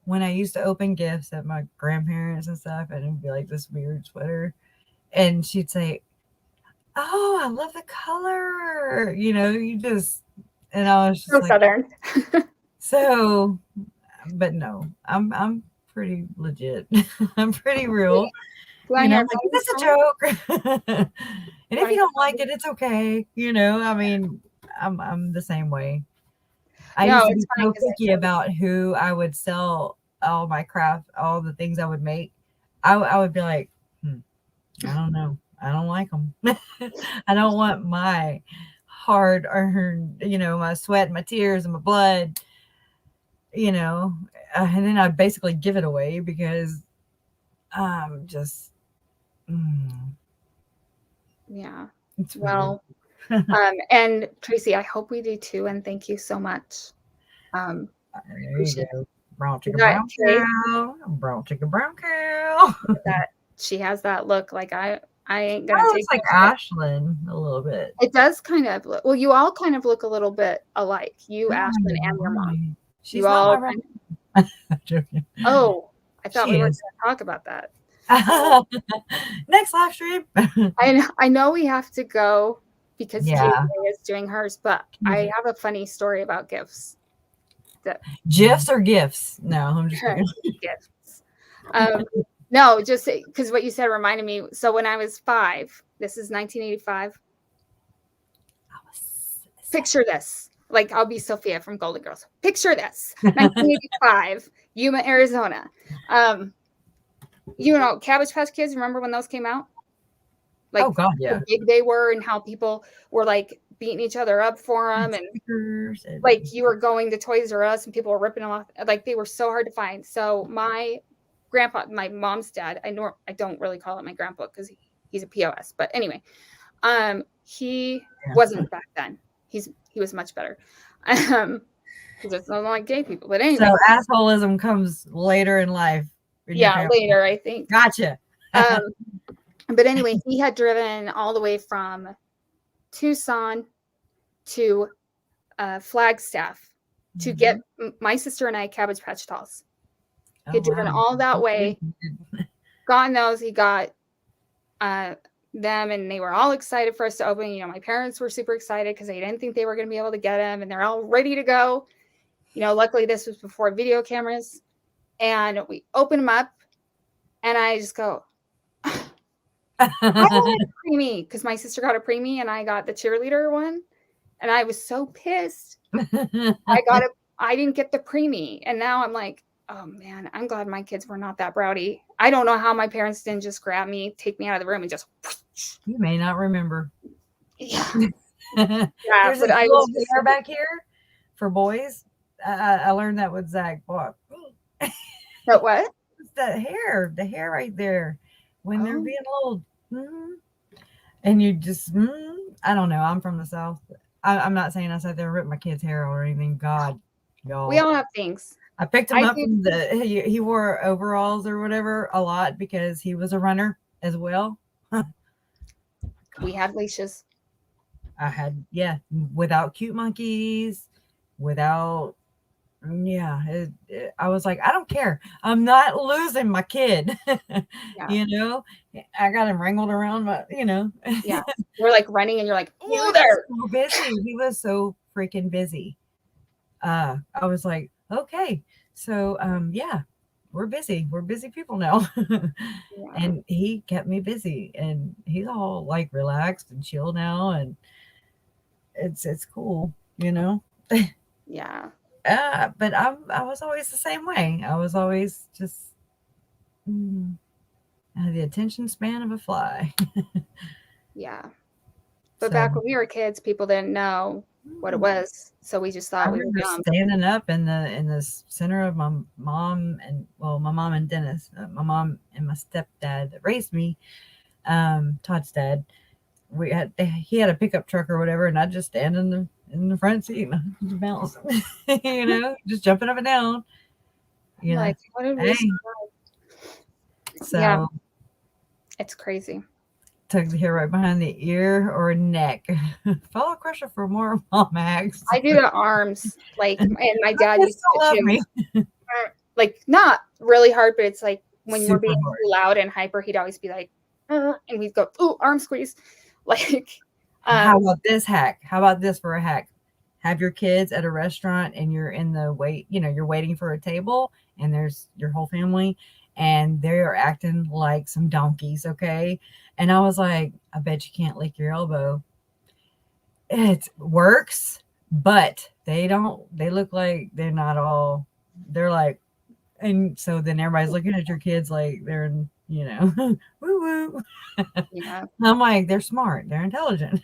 when I used to open gifts at my grandparents and stuff, and it'd be like this weird sweater, and she'd say, "Oh, I love the color," you just, and I was just so like, Southern. So, but no, I'm pretty legit. I'm pretty real. I'm like, is this a joke? And if you don't like it, it's okay. I mean, I'm the same way. I used to be so picky about who I would sell all my craft, all the things I would make. I would be like, I don't know. I don't like them. I don't want my hard earned, my sweat and my tears and my blood, and then I'd basically give it away because just yeah. It's well, and Tracy, I hope we do too, and thank you so much. There you go. Brown chicken, brown cow. Brown chicken, brown cow. That she has that look like I ain't gonna take. It's like Ashlyn a little bit. It does kind of look. Well, you all kind of look a little bit alike. You, Ashlyn, and your mom. She's not my I'm joking. Oh, I thought we were going to talk about that. Next live stream. I know we have to go because Katie is doing hers, but I have a funny story about gifts. GIFs or gifts? No, I'm just kidding. Gifts. No, just because what you said reminded me. So when I was 5, this is 1985. Picture this. Like, I'll be Sophia from Golden Girls. Picture this. 1985, Yuma, Arizona. Cabbage Patch Kids, remember when those came out? like Oh God, how yeah. big they were and how people were like beating each other up for them, and Stickers and like you were going to Toys R Us and people were ripping them off. Like they were so hard to find. So my grandpa, my mom's dad, I don't really call it my grandpa because he's a POS, but anyway, he Yeah. wasn't back then. He was much better. Because it's not like gay people, but anyway. So assholism comes later in life. In your Yeah, family. later I think. Gotcha. But anyway, he had driven all the way from Tucson to Flagstaff to get my sister and I Cabbage Patch dolls. He had driven all that way. God knows he got them, and they were all excited for us to open. You know, my parents were super excited because they didn't think they were going to be able to get them, and they're all ready to go. You know, luckily this was before video cameras, and we open them up, and I just go, I want a preemie, because my sister got a preemie and I got the cheerleader one, and I was so pissed. I didn't get the preemie, and now I'm like, oh man, I'm glad my kids were not that browdy. I don't know how my parents didn't just grab me, take me out of the room, and just. You may not remember. Yeah. There's but a I little was hair back here for boys. I learned that with Zach. Boy. But what? It's the hair right there. When they're Oh. being a little, and you just, I don't know. I'm from the South. I'm not saying I sat there and ripped my kid's hair or anything. God, y'all. We all have things. I picked him up from he wore overalls or whatever a lot because he was a runner as well. We had leashes. I had, without cute monkeys, without, I was like, I don't care. I'm not losing my kid. You know, I got him wrangled around my, Yeah. We're like running and you're like, oh, there. So busy. He was so freaking busy. I was like, okay, so, we're busy. We're busy people now. And he kept me busy, and he's all like relaxed and chill now. And it's cool, Yeah. But I was always the same way. I was always just I had the attention span of a fly. Yeah. But back when we were kids, people didn't know what it was, so we just thought we were dumb. Standing up in the center of my mom and my mom and Dennis, my mom and my stepdad that raised me, Todd's dad. He had a pickup truck or whatever, and I'd just stand in the front seat and just bounce, just jumping up and down. Like, what did we So yeah, it's crazy. Tug the hair right behind the ear or neck. Follow Kresha for more mom hacks. I do the arms, and my dad used to love me. Like, not really hard, but it's like when Super we're being hard. too loud and hyper, he'd always be like, and we'd go, ooh, arm squeeze. Like, how about this hack? How about this for a hack? Have your kids at a restaurant and you're in the wait, you're waiting for a table and there's your whole family and they're acting like some donkeys, okay? And I was like, I bet you can't lick your elbow. It works, but they look like they're like, and so then everybody's looking at your kids like they're in, woo woo. Yeah. I'm like, they're smart, they're intelligent,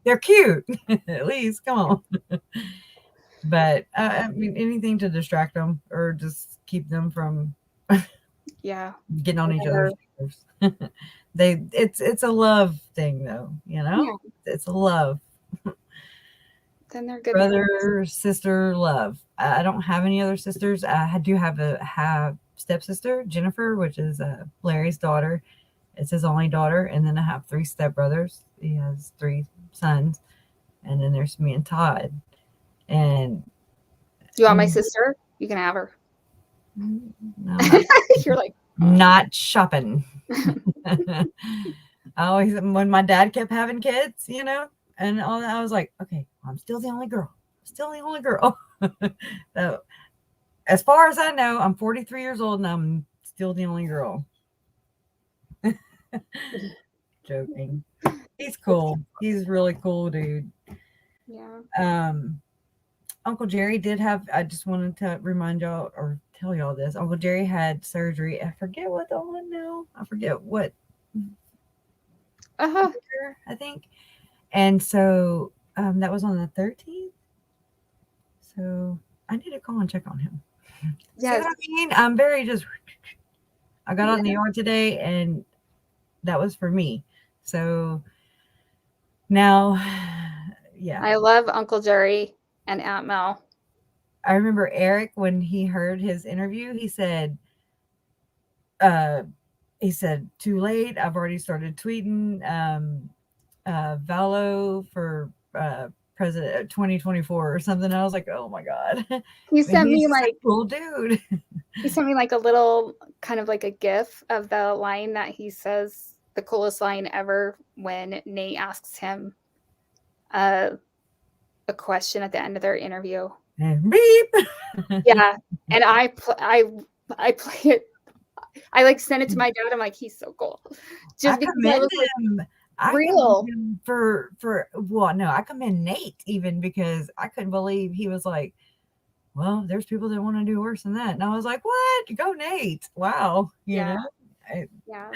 they're cute, at least, come on. But I mean, anything to distract them or just keep them from getting on each other's nerves. It's a love thing though, it's a love. Then they're good. Brother, sister, love. I don't have any other sisters. I do have a stepsister, Jennifer, which is Larry's daughter. It's his only daughter. And then I have 3 stepbrothers. He has 3 sons. And then there's me and Todd. And you want my sister? You can have her. No, You're like, not shopping. I always, when my dad kept having kids, and all that, I was like, okay, I'm still the only girl. So, as far as I know, I'm 43 years old and I'm still the only girl. Joking. He's cool. He's really cool, dude. Yeah. Uncle Jerry did have, I just wanted to remind y'all or tell y'all this. Uncle Jerry had surgery. I forget what the one now. I forget what. Uh-huh. I think. And so that was on the 13th. So I need to call and check on him. See Yes. what I mean? I'm very just. I got out in the Yeah. yard today, and that was for me. So now, yeah. I love Uncle Jerry and Aunt Mel. I remember Eric, when he heard his interview, he said, too late. I've already started tweeting Vallow for president 2024 or something. I was like, oh my God. He But sent he's me just a like cool dude. he sent me like a little kind of like a gif of the line that he says, the coolest line ever, when Nate asks him a question at the end of their interview. And beep. Yeah, and I play it. I like sent it to my dad. I'm like, he's so cool, I just because I commend was like, him. I real. commend him I commend Nate even, because I couldn't believe he was like, well, there's people that want to do worse than that. And I was like, what? Go Nate. Wow. You Yeah. know, Yeah,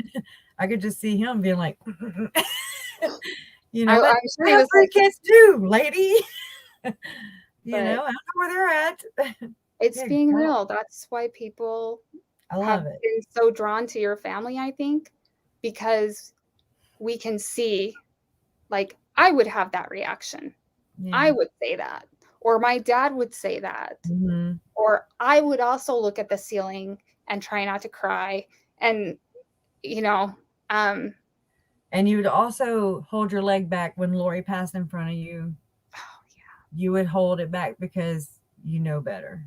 I could just see him being like, you I'm know, sure that's he how was free like, kids do, lady. You but know, I don't know where they're at. it's Good being God. real. That's why people I have love it. been so drawn to your family, I think, because we can see, like, I would have that reaction. I Yeah. would say that, or my dad would say that, Mm-hmm. or I would also look at the ceiling and try not to cry. And, you know, And you would also hold your leg back when Lori passed in front of you. oh, yeah. You would hold it back because you know better.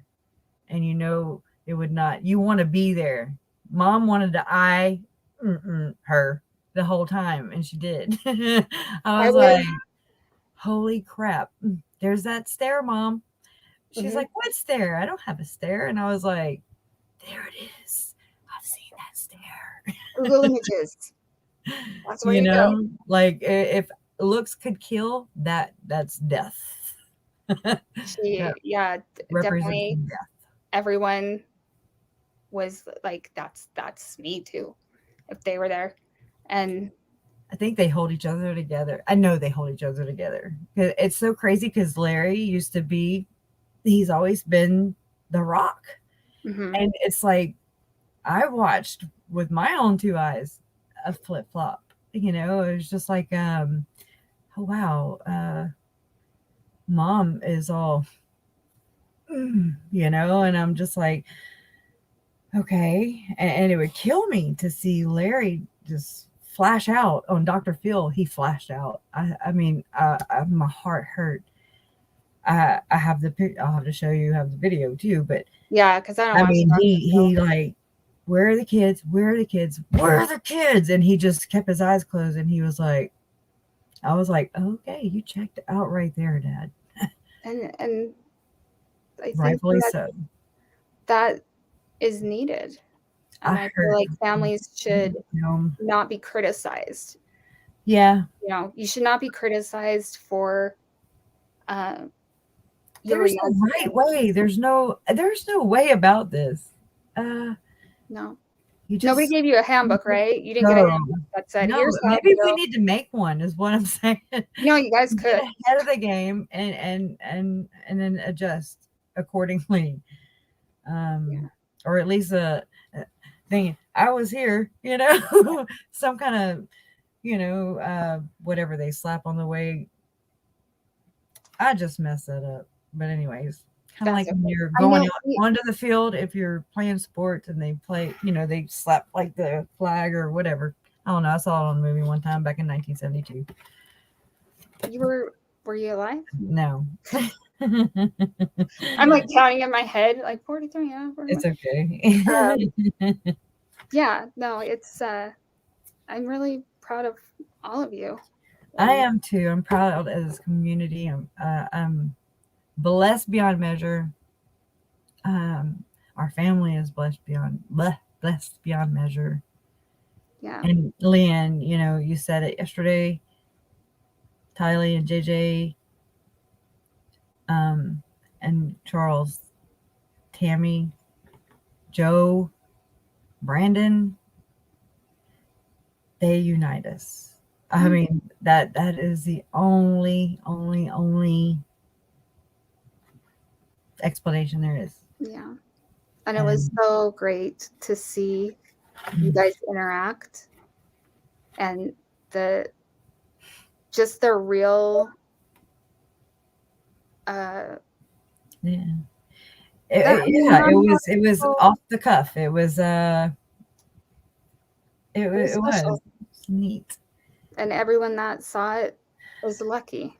And you know it would not. You want to be there. Mom wanted to eye her the whole time, and she did. I I was would, like, holy crap. There's that stair, Mom. She's mhm. like, what stair? I don't have a stair. And I was like, there it is. I've seen that stair. Google images. That's where You you go. know, like if looks could kill, that's death. That Yeah, represents definitely. death. Everyone was like, that's me too, if they were there. And I think they hold each other together. I know they hold each other together. It's so crazy because Larry used to be, he's always been the rock. mhm. And it's like, I watched with my own two eyes a flip flop. You know, it was just like, oh, wow, Mom is all, you know, and I'm just like, okay. And it would kill me to see Larry just flash out on Dr. Phil. He flashed out. I mean, my heart hurt. I have I'll have to show you, have the video too, but Yeah, because I don't I watch mean, Dr. Phil. he like, where are the kids? Where are the kids? Where are the kids? And he just kept his eyes closed, and he was like, I was like, okay, you checked out right there, Dad. And I think Rightfully so. that is needed. And I I feel heard, like families should you know, not be criticized. yeah, You know, you should not be criticized for your there's no reaction. right way. There's no way about this. No. You Nobody just gave you a handbook, right? You didn't get a go. handbook that said, No, here's how to maybe we go. need to make one, is what I'm saying. You know, you guys Get could. ahead of the game and then adjust accordingly. Yeah. Or at least a thing. I was here, you know, some kind of, you know, whatever they slap on the way. I just messed that up. But anyways, kind of That's like when okay. you're I going know. out onto the field, if you're playing sports and they play, you know, they slap like the flag or whatever. I don't know. I saw it on a movie one time back in 1972. Were you alive? No. I'm like counting in my head, like 43. Yeah, 45. It's okay. Yeah, no, it's I'm really proud of all of you. I am too. I'm proud of this community. I'm blessed beyond measure. Our family is blessed beyond measure. Yeah. And Leanne, you know, you said it yesterday. Tylee and JJ, and Charles, Tammy, Joe, Brandon, they unite us. I mean, that is the only explanation there is. Yeah. And it was so great to see you guys interact and just the real Yeah. That- It was off the cuff. It was was it was special. neat. And everyone that saw it was lucky.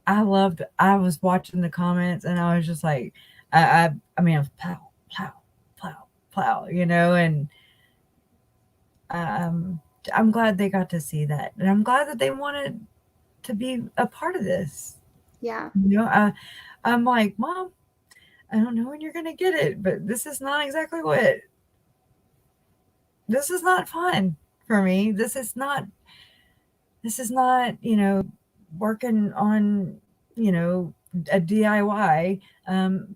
I was watching the comments and I was just like, I mean, I was plow, plow, plow, plow, you know, and I'm glad they got to see that. And I'm glad that they wanted to be a part of this. Yeah. You know, I'm like, Mom, I don't know when you're going to get it, but this is not exactly this is not fun for me. This is not, you know, working on, you know, a DIY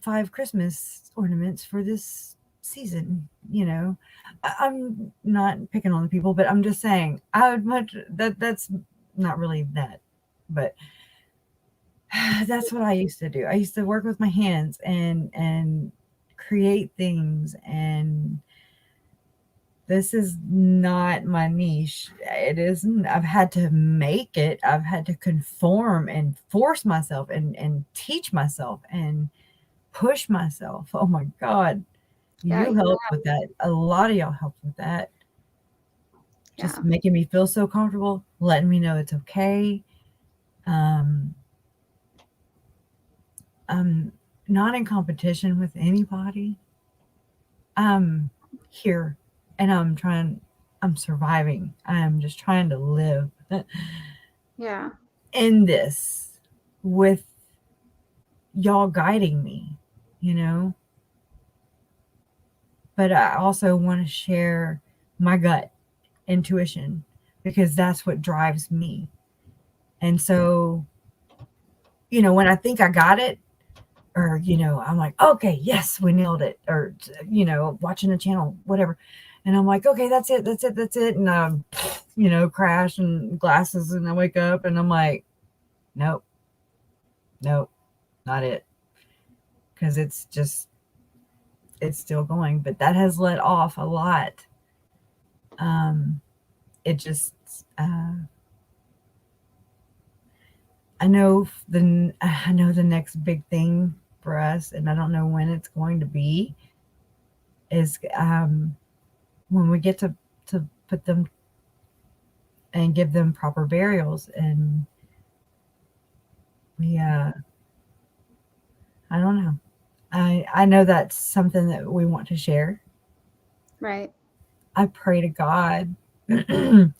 5 Christmas ornaments for this season. You know, I'm not picking on the people, but I'm just saying I would much that's not really that, but that's what I used to do. I used to work with my hands and create things, and this is not my niche. It isn't. I've had to make it. I've had to conform and force myself and teach myself and push myself. Oh my God. Yeah, You helped with that. A lot of y'all helped with that. Just making me feel so comfortable, letting me know it's okay. I'm not in competition with anybody. I'm here and I'm surviving. I'm just trying to live Yeah. in this with y'all guiding me, you know. But I also want to share my gut intuition because that's what drives me. And so, you know, when I think I got it, or, you know, I'm like, okay, yes, we nailed it. Or, you know, watching a channel, whatever. And I'm like, okay, that's it. And, you know, crash and glasses. And I wake up and I'm like, nope, not it. Because it's still going. But that has let off a lot. It just, I know the next big thing for us, and I don't know when it's going to be, is when we get to put them and give them proper burials. And we I don't know. I know that's something that we want to share. Right. I pray to God, you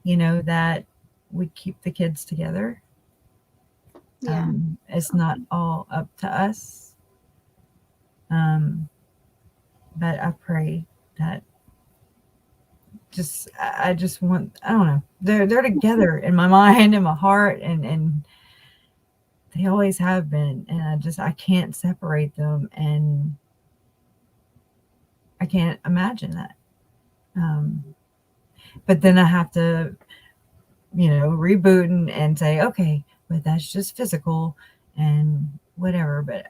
know, that we keep the kids together. Yeah. It's not all up to us. But I pray that I just want, I don't know, they're together in my mind and my heart, and they always have been, and I can't separate them, and I can't imagine that. But then I have to, you know, reboot and say, okay, but that's just physical and whatever. But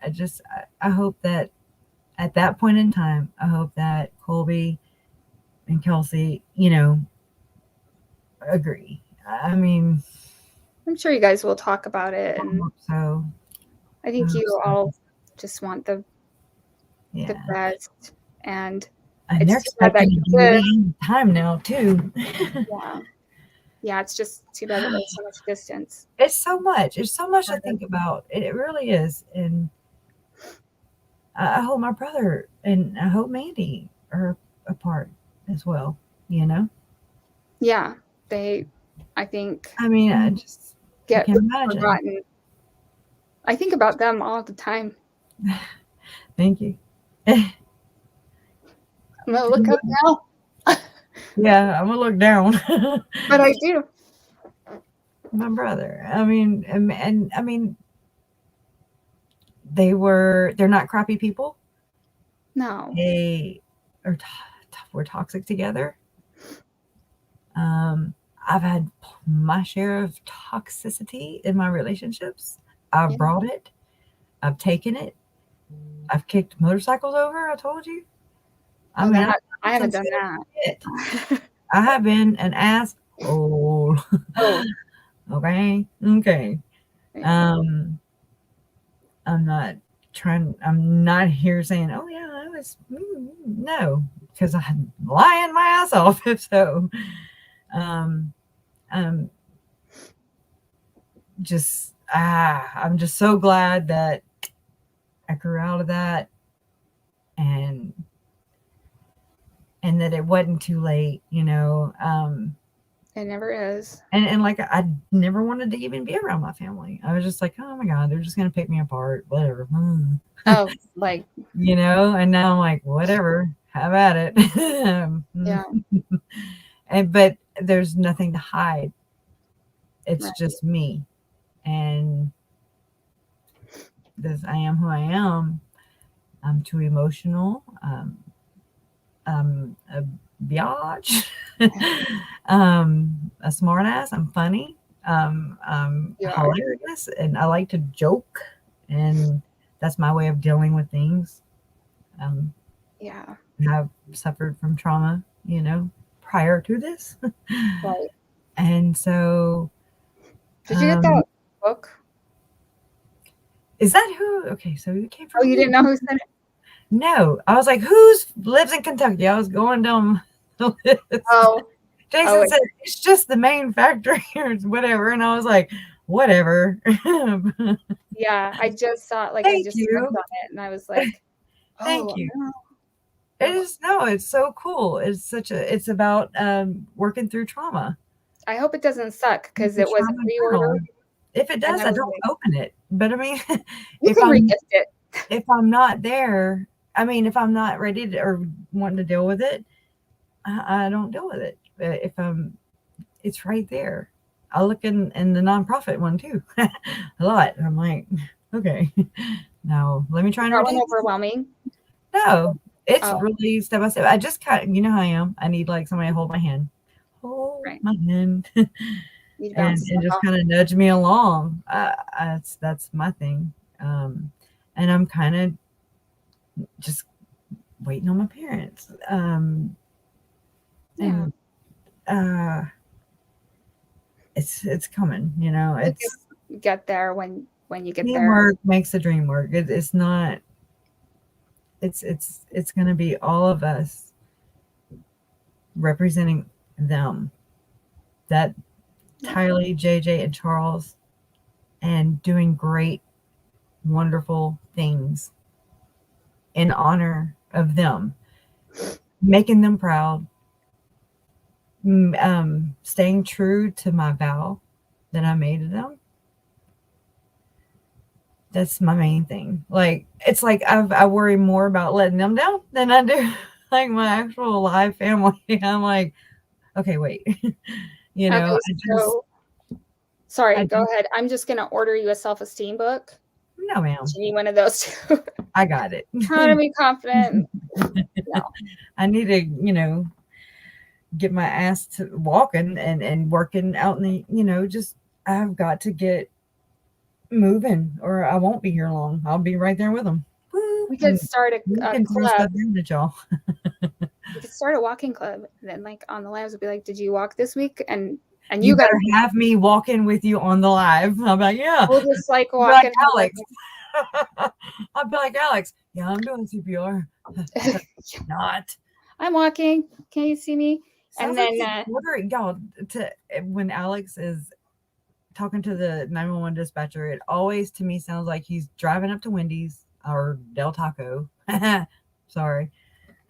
I hope that at that point in time, I hope that Colby and Kelsey, you know, agree. I mean, I'm sure you guys will talk about it. I And hope so. I think I hope you so. all just want the Yeah. best. And And they're it's too bad that expecting to be any time now too. yeah, it's just too bad that there's so much distance. It's so much. It's so much to think about. It really is. And I hope my brother and I hope Mandy are apart as well, you know? Yeah, I think, I mean, I get can't imagine. forgotten. I think about them all the time. Thank you. I'm gonna look up now. Yeah, I'm gonna look down. But I do. My brother. I mean, and I mean, they're not crappy people. No. They were toxic together. I've had my share of toxicity in my relationships. I've Yeah. brought it. I've taken it. I've kicked motorcycles over. I told you. I mean, I haven't done it. that. I have been an ass. Oh, Oh, okay, okay. yeah. I'm not trying. I'm not here saying, "Oh yeah, I was." No, because I'm lying my ass off. So, um, um, I'm just so glad that I grew out of that, and that it wasn't too late, you know. It never is. And like I never wanted to even be around my family. I was just like, oh my god, they're just gonna pick me apart, whatever. Oh, like, You know. And now I'm like, whatever, have at it. yeah, But there's nothing to hide. It's right. just me, and this I am who I am. I'm too emotional. I'm a biatch. A smart ass. I'm funny. I'm You are. hilarious, and I like to joke, and that's my way of dealing with things. Um, Yeah, I've suffered from trauma, you know, prior to this, right. and so Did you get that book? is that who? Okay, so you came Oh, from you me. didn't know who sent it? No, I was like, who's lives in Kentucky? I was going down the list. Oh, Jason said it's just the main factory or whatever, and I was like, whatever. yeah. I just saw it. Like, I Thank just you. clicked on it, and I was like, Thank oh, you. no. It is it's so cool. It's about working through trauma. I hope it doesn't suck because it was a Trauma pre-order. journal. If it does, I I was don't like, open it. But I mean, you can regift it. if I'm not there, I mean, if I'm not ready to or wanting to deal with it, I don't deal with it. If it's right there. I look in the nonprofit one too, a lot. I'm like, okay, no, let me try and That one retain. overwhelming. No, it's Oh, really step by step. I just kind of, you know how I am. I need like somebody to hold my hand, right. my hand, Need to and bounce stuff just off. kind of nudge me along. That's my thing. And I'm kind of just waiting on my parents. Yeah. And it's coming. You know, You'll it's get there when you get there. teamwork makes the dream work. It's not. It's going to be all of us representing them. That Tylee, JJ, and Charles, and doing great, wonderful things in honor of them, making them proud, staying true to my vow that I made to them. That's my main thing. Like, it's like I worry more about letting them down than I do like my actual live family. I'm like, okay, wait, you know, Okay, so sorry, go ahead. I'm just gonna order you a self-esteem book. No, ma'am. You need one of those too. I got it. How to be confident. No. I need to, you know, get my ass to walking and working out in the, you know, just I've got to get moving or I won't be here long. I'll be right there with them. We could start a club. Y'all. We could start a walking club. And then, like, on the lives, we'll be like, "Did you walk this week?" And you better have me walking with you on the live. I'm like, yeah. We'll just like walk like Alex. I'll be like Alex. Yeah, I'm doing CPR. Not. I'm walking. Can you see me? Sounds and then like ordering y'all to when Alex is talking to the 911 dispatcher, it always to me sounds like he's driving up to Wendy's or Del Taco. Sorry.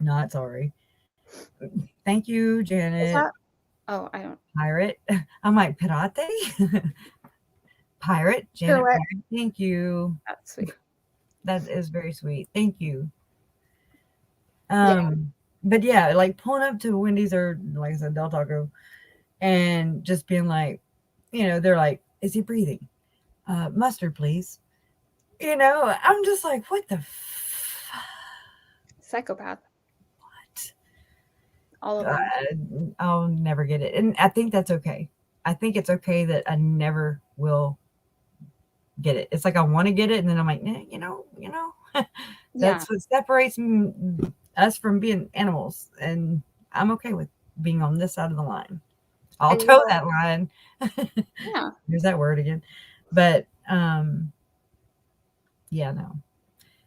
Not sorry. Thank you, Janet. Oh, I don't. Pirate. I'm like, Pirate? Pirate. Janet. Pirate. Thank you. That's sweet. That is very sweet. Thank you. But yeah, like pulling up to Wendy's or like I said, Del Taco and just being like, you know, they're like, is he breathing? Mustard, please. You know, I'm just like, what the psychopath. What? all of them. I'll never get it. And I think that's okay. I think it's okay that I never will get it. It's like I want to get it, and then I'm like, nah, Yeah. that's what separates us from being animals. And I'm okay with being on this side of the line. I'll And you toe know- that line. Yeah. There's that word again. But yeah, no.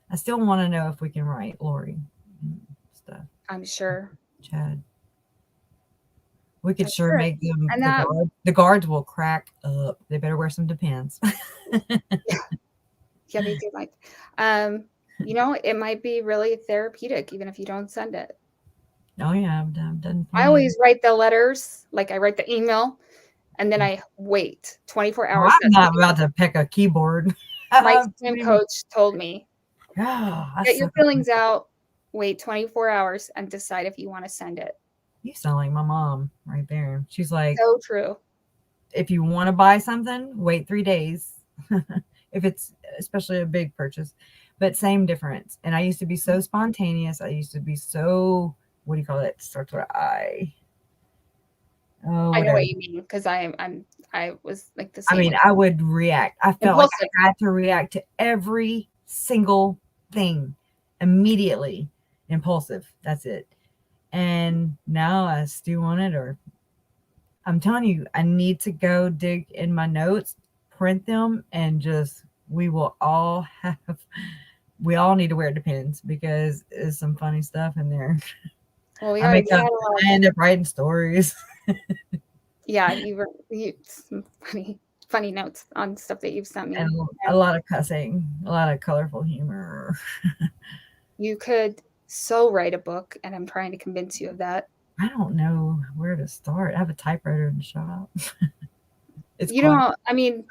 I still want to know if we can write Lori and stuff. I'm sure. Chad. We could I'm sure sure. make them. And that- The guards will crack up. They better wear some Depends. Yeah, they do like. It might be really therapeutic, even if you don't send it. Oh yeah, I've done. I always write the letters, like I write the email, and then I wait 24 hours. I'm not about to pick a keyboard. My swim coach told me, I get your suck. feelings out, wait 24 hours, and decide if you want to send it. You sound like my mom right there. She's like, So true. if you want to buy something, wait 3 days. If it's especially a big purchase, but same difference. And I used to be so spontaneous. I used to be so, what do you call it? Starts with I. Oh, I know whatever. what you mean, because I was like the same. I mean, I would react. I felt like Impulsive. I had to react to every single thing immediately. Impulsive. That's it. And now I stew on it, or I'm telling you, I need to go dig in my notes, print them, and we all need to wear Depends, because there's some funny stuff in there. Well, I end up writing stories. Yeah, you some funny notes on stuff that you've sent me. And a lot of cussing, a lot of colorful humor. You could so write a book, and I'm trying to convince you of that. I don't know where to start. I have a typewriter in the shop. I mean,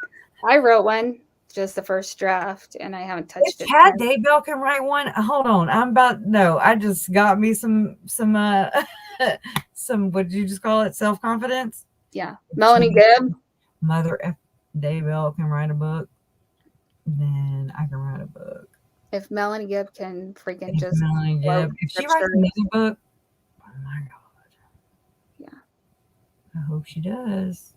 I wrote one, just the first draft, and I haven't touched it. Chad Daybell can write one. Hold on. I just got me some what did you just call it? Self-confidence. Yeah. Melanie Gibb. Mother F. Daybell can write a book. Then I can write a book. If Melanie Gibb can freaking if she writes another book, oh my God. Yeah. I hope she does.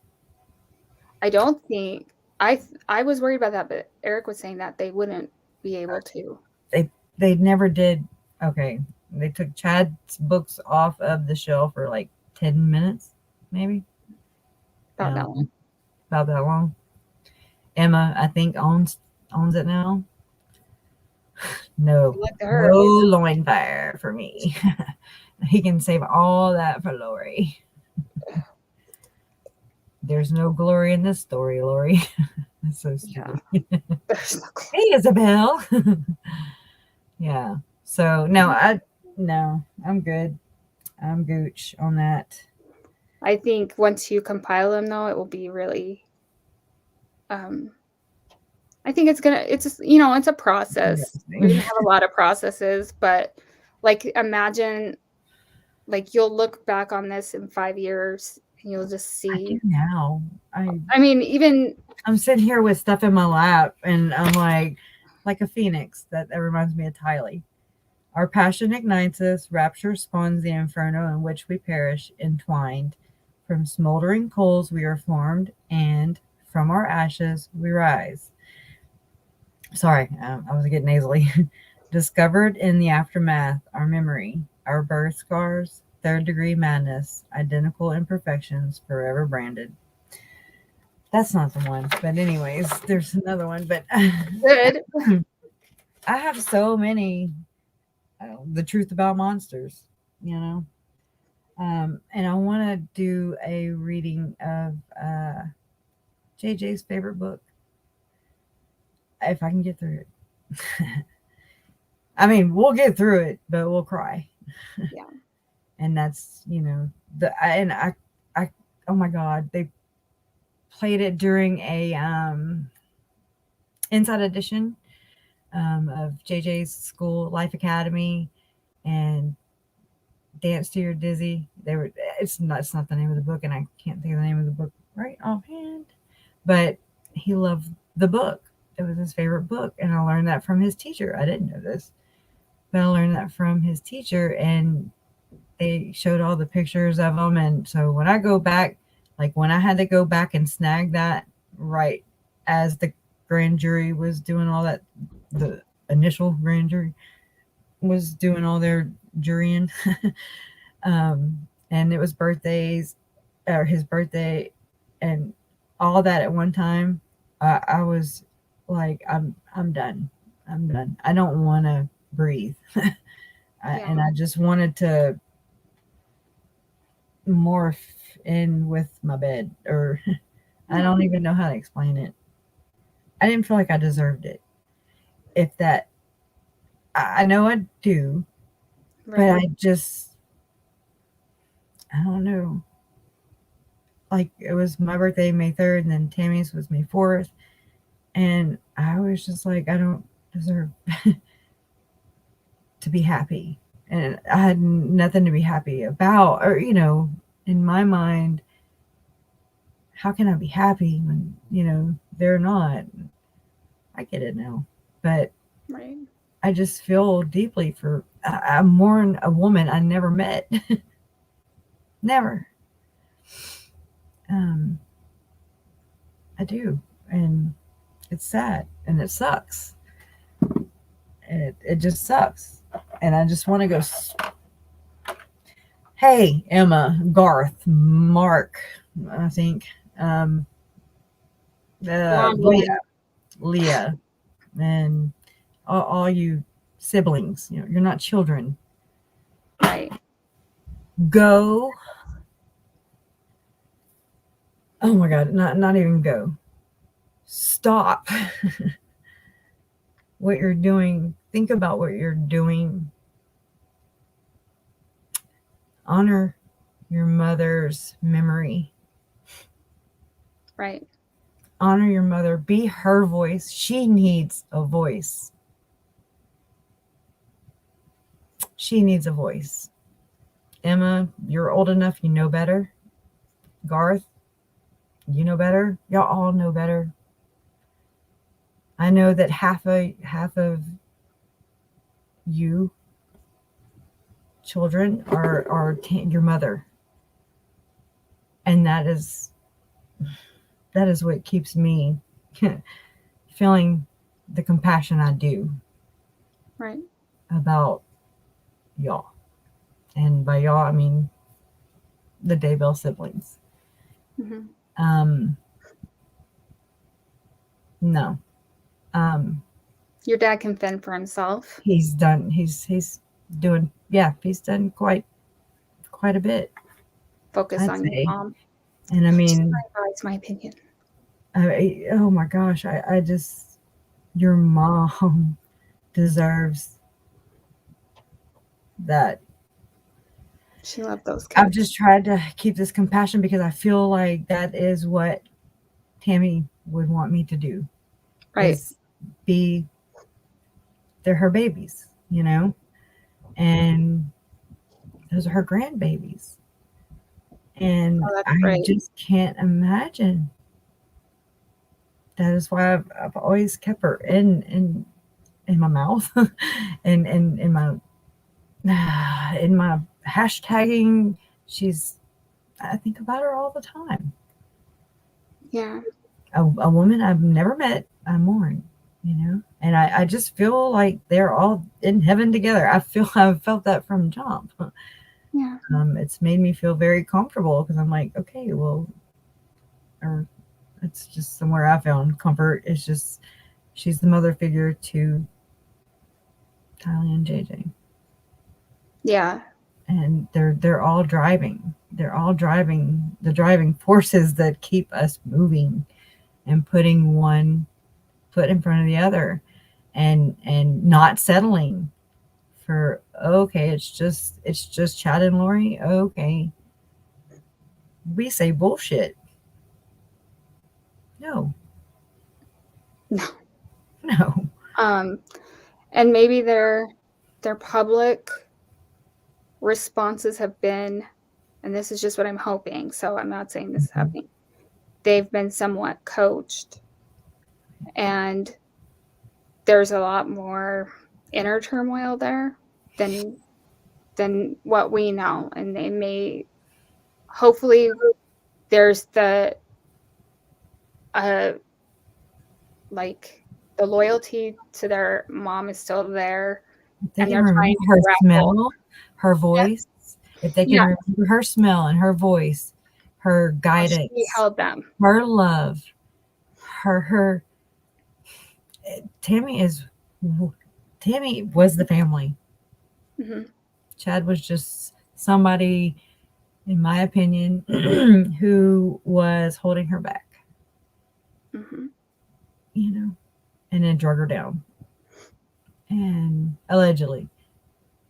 I don't think I was worried about that, but Eric was saying that they wouldn't be able to. They never did. Okay. They took Chad's books off of the shelf for like 10 minutes, maybe. About that long. About that long. Emma, I think, owns it now. No loin fire for me. He can save all that for Lori. There's no glory in this story, Lori. That's so stupid. Yeah. Hey, Isabel. Yeah. So I'm good. I'm gooch on that. I think once you compile them, though, it will be really. I think it's a process. You're gonna have a lot of processes, but like imagine, like you'll look back on this in 5 years and you'll just see. I do now. I mean, even I'm sitting here with stuff in my lap, and I'm like a phoenix. That reminds me of Tylee. Our passion ignites us, rapture spawns the inferno in which we perish, entwined. From smoldering coals we are formed, and from our ashes we rise. Sorry, I was getting nasally. Discovered in the aftermath, our memory, our birth scars, third-degree madness, identical imperfections, forever branded. That's not the one, but anyways, there's another one. But good. I have so many. The truth about monsters, and I want to do a reading of JJ's favorite book, if I can get through it. I mean, we'll get through it, but we'll cry. Yeah. And that's I oh my God, they played it during a Inside Edition of JJ's School Life Academy and Dance to Your Dizzy. It's not the name of the book, and I can't think of the name of the book right offhand, but he loved the book. It was his favorite book, and I learned that from his teacher. I didn't know this, but I learned that from his teacher, and they showed all the pictures of them. And so when I go back, like when I had to go back and snag that right as the grand jury was doing all that, the initial grand jury was doing all their jurying. And it was birthdays, or his birthday, and all that at one time. I was like, I'm done. I'm done. I don't want to breathe. And I just wanted to morph in with my bed, or I don't even know how to explain it. I didn't feel like I deserved it. If that, I know I do, but I don't know. Like, it was my birthday May 3rd, and then Tammy's was May 4th, and I was just like, I don't deserve to be happy, and I had nothing to be happy about, or in my mind, how can I be happy when they're not? I get it now, but I just feel deeply for. I mourn a woman I never met, never. I do, and it's sad, and it sucks. It just sucks, and I just want to go. Hey, Emma, Garth, Mark, I think, Leah, and all you siblings. You're not children. Right. Go. Oh my God! Not even go. Stop. What you're doing. Think about what you're doing. Honor your mother's memory. Right. Honor your mother. Be her voice. She needs a voice. She needs a voice. Emma, you're old enough. You know better. Garth, you know better. Y'all all know better. I know that half of you children are your mother, and that is what keeps me feeling the compassion I do, right, about y'all. And by y'all, I mean the Daybell siblings. Mm-hmm. No. Your dad can fend for himself. He's done. He's doing. Yeah, he's done quite a bit. Focus I'd on say. your mom. And I mean, it's my opinion. Oh my gosh, I just, your mom deserves that. She loved those kids. I've just tried to keep this compassion because I feel like that is what Tammy would want me to do. Right. Is they're her babies, and those are her grandbabies. And I just can't imagine. That is why I've always kept her in my mouth and in my hashtagging. I think about her all the time. Yeah. A woman I've never met, I mourn, and I just feel like they're all in heaven together. I've felt that from jump. Yeah. It's made me feel very comfortable because I'm like, okay, well, or it's just somewhere I found comfort. It's just, she's the mother figure to Tylee and JJ. Yeah. And they're all driving. They're all driving the driving forces that keep us moving and putting one foot in front of the other, and not settling for, okay, it's just Chad and Lori. Okay. We say bullshit. No. And maybe their public responses have been, and this is just what I'm hoping, so I'm not saying this is happening, they've been somewhat coached, and there's a lot more inner turmoil there than than what we know. And they may, hopefully there's the, like the loyalty to their mom is still there. If they And can they're trying remember to her grapple. smell, her voice, if they can Yeah. remember her smell and her voice, her guidance, She held them. her love, her Tammy was the family. Hmm. Chad was just somebody, in my opinion, who was holding her back, Hmm. you know, and then drug her down. And allegedly.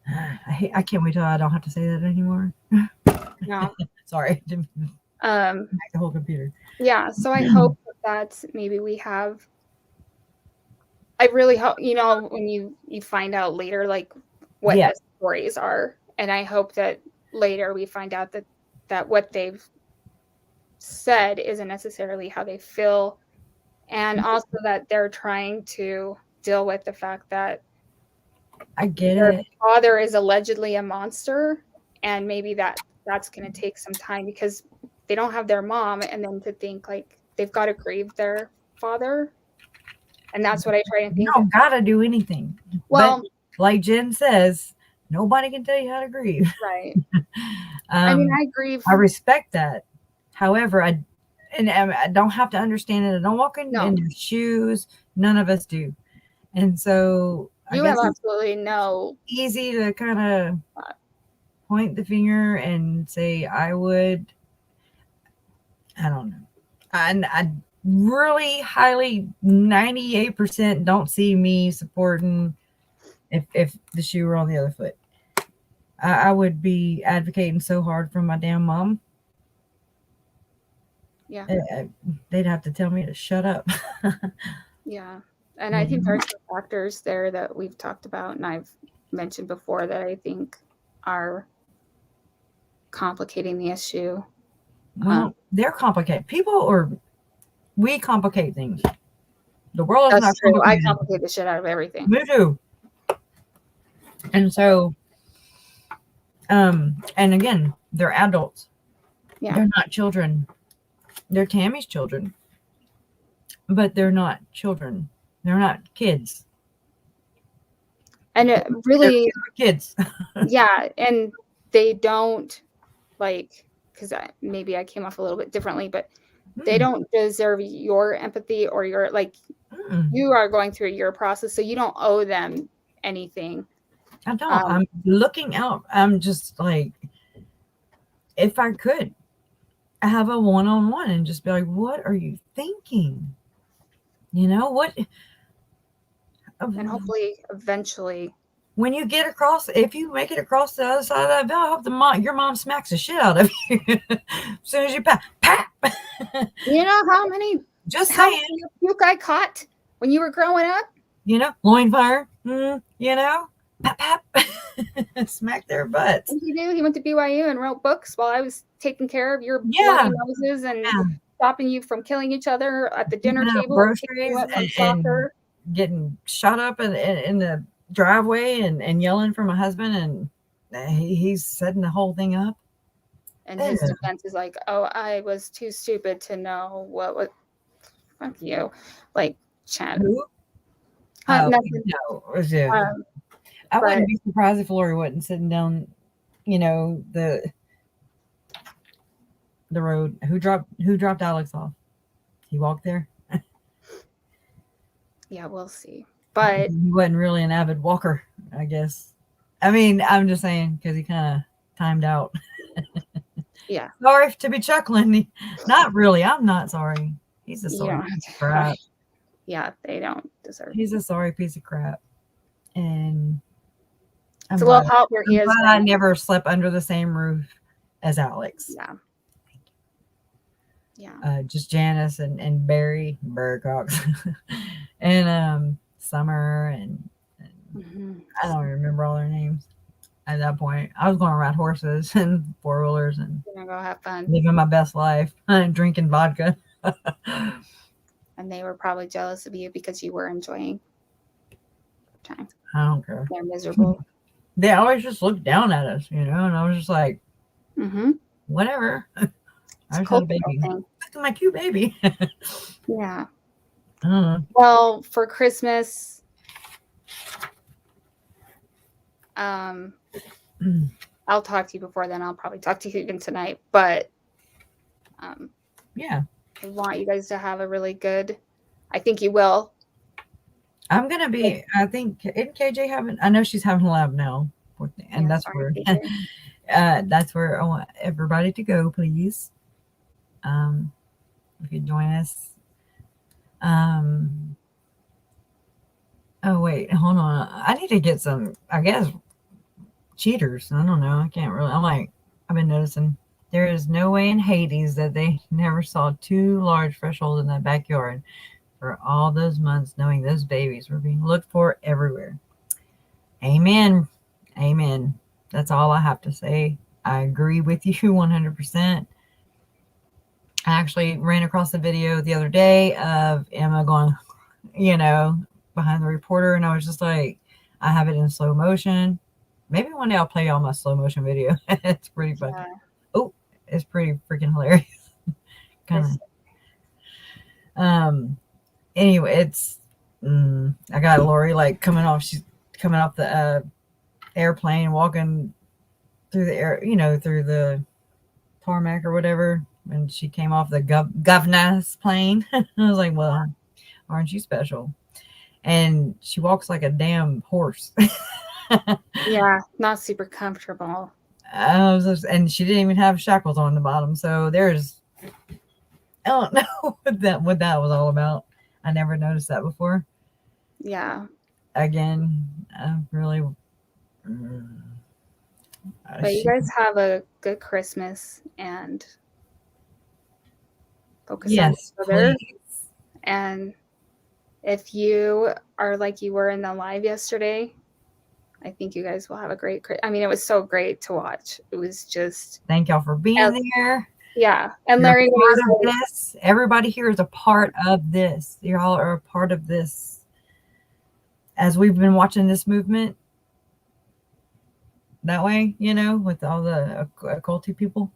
I can't wait till I don't have to say that anymore. No. Sorry. Didn't Um, hack the whole computer. yeah. So I hope that maybe we have, I really hope, you know, when you find out later, like what Yeah. the stories are. And I hope that later we find out that what they've said isn't necessarily how they feel. And also that they're trying to deal with the fact that I get their it. father is allegedly a monster. And maybe that's going to take some time because they don't have their mom. And then to think like they've got to grieve their father. And that's what I try to You think. don't gotta do anything. Well, but like Jen says, nobody can tell you how to grieve. right. I mean, I grieve. I respect that. However, I don't have to understand it. I don't walk in their shoes. None of us do. And so You I have guess it's absolutely no. easy to kind of point the finger and say I don't know. I really highly 98% don't see me supporting if the shoe were on the other foot. I would be advocating so hard for my damn mom. Yeah. They'd have to tell me to shut up. Yeah. And I think there's some factors there that we've talked about and I've mentioned before that I think are complicating the issue. Well, they're complicated. We complicate things. The world is not That's true. I complicated. complicate the shit out of everything. Me too. And so, and again, they're adults. Yeah. They're not children. They're Tammy's children. But they're not children. They're not kids. And it really, they're kids. yeah. And they don't like, because maybe I came off a little bit differently, but they don't deserve your empathy or your, like, you are going through your process. So you don't owe them anything. I don't. I'm looking out. I'm just like, if I could have a one-on-one and just be like, what are you thinking? You know, what? And hopefully, eventually, when you get across, if you make it across the other side of that bill, I hope your mom smacks the shit out of you as soon as you pap. You know how many puke I caught when you were growing up? You know, loin fire. You know, pap. Smack their butts. What did he do? He went to BYU and wrote books while I was taking care of your bloody noses and stopping you from killing each other at the dinner table. Groceries and getting shot up in the driveway and yelling for my husband, and he's setting the whole thing up. And his defense is like, oh, I was too stupid to know what was. Fuck you. Like, Chad. Who? Nothing. No. I wouldn't be surprised if Lori wasn't sitting down, you know, the road. Who dropped Alex off? He walked there. Yeah, we'll see. But he wasn't really an avid walker, I guess. I mean, I'm just saying because he kind of timed out. Yeah. Sorry to be chuckling. Not really. I'm not sorry. He's a sorry piece of crap. Yeah, they don't deserve. He's a sorry piece of crap. And it's a little hot where he is. I never slept under the same roof as Alex. Yeah. Yeah. Just Janice and Barry Cox and Summer and I don't remember all their names at that point. I was going to ride horses and four-wheelers and go have fun, living my best life and drinking vodka. And they were probably jealous of you because you were enjoying time. I don't care. They're miserable. they always just look down at us, you know, and I was just like, Mm-hmm. whatever. I It's just had a cultural baby. thing. Look at my cute baby. Yeah. I don't know. Well, for Christmas, I'll talk to you before then. I'll probably talk to you even tonight. But Yeah. I want you guys to have a really good. I think you will. I'm gonna be. I think in KJ having. I know she's having a lab now, and Yeah, that's sorry, where. KJ. That's where I want everybody to go, please. If you join us. Oh wait, hold on. I need to get some. I guess cheaters. I don't know. I can't really. I've been noticing there is no way in Hades that they never saw two large fresh holes in that backyard for all those months, knowing those babies were being looked for everywhere. Amen. Amen. That's all I have to say. I agree with you 100%. I actually ran across a video the other day of Emma going, behind the reporter, and I was just like, I have it in slow motion. Maybe one day I'll play y'all my slow motion video. It's pretty funny. Yeah. Oh, it's pretty freaking hilarious. Kind of. Anyway, it's I got Lori like coming off. She's coming off the airplane, walking through the air, through the tarmac or whatever. And she came off the governor's plane. I was like, well, aren't you special? And she walks like a damn horse. Yeah, not super comfortable. And she didn't even have shackles on the bottom. So I don't know what that was all about. I never noticed that before. Yeah. Again, I really. But you guys have a good Christmas and focus on each other. Please. And if you are like you were in the live yesterday, I think you guys will have a great. I mean, it was so great to watch. It was just. Thank y'all for being there. Yeah, and You're Larry part was of this. Everybody here is a part of this. You all are a part of this. As we've been watching this movement that way, with all the occulty people,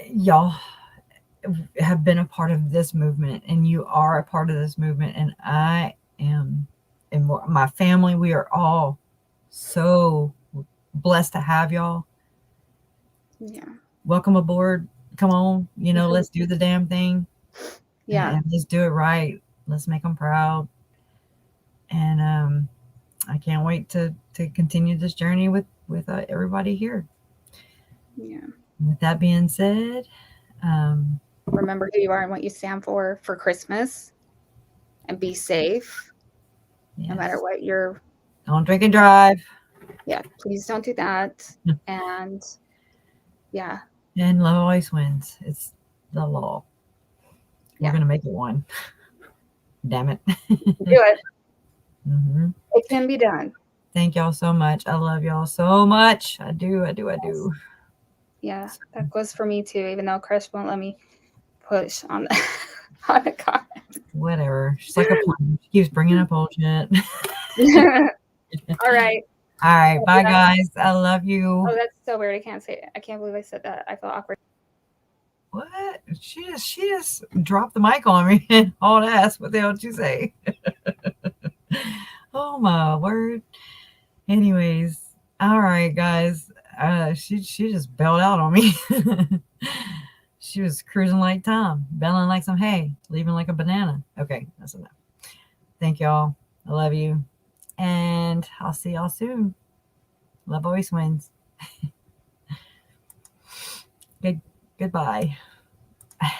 y'all have been a part of this movement, and you are a part of this movement, and I am, and my family, we are all so blessed to have y'all. Yeah. Welcome aboard. Come on, let's do the damn thing. Yeah. And let's do it right. Let's make them proud. And I can't wait to continue this journey with everybody here. Yeah. With that being said, remember who you are and what you stand for Christmas, and be safe. yes. No matter what you're. Don't drink and drive. Yeah, please don't do that. And yeah. And love always wins. It's the law. We're going to make it one. Damn it. Do it. Mm-hmm. It can be done. Thank y'all so much. I love y'all so much. I do. Yeah, that goes for me too, even though Chris won't let me push on the, on the comments. Whatever. She's like a plane. She keeps bringing up old shit. All right. Bye, guys. I love you. Oh, that's so weird. I can't say it. I can't believe I said that. I feel awkward. What? She just dropped the mic on me and hauled ass. What the hell did you say? Oh my word. Anyways, all right, guys. She just bailed out on me. She was cruising like Tom, belling like some hay, leaving like a banana. Okay, that's enough. Thank y'all. I love you. And I'll see y'all soon. Love always wins. Goodbye.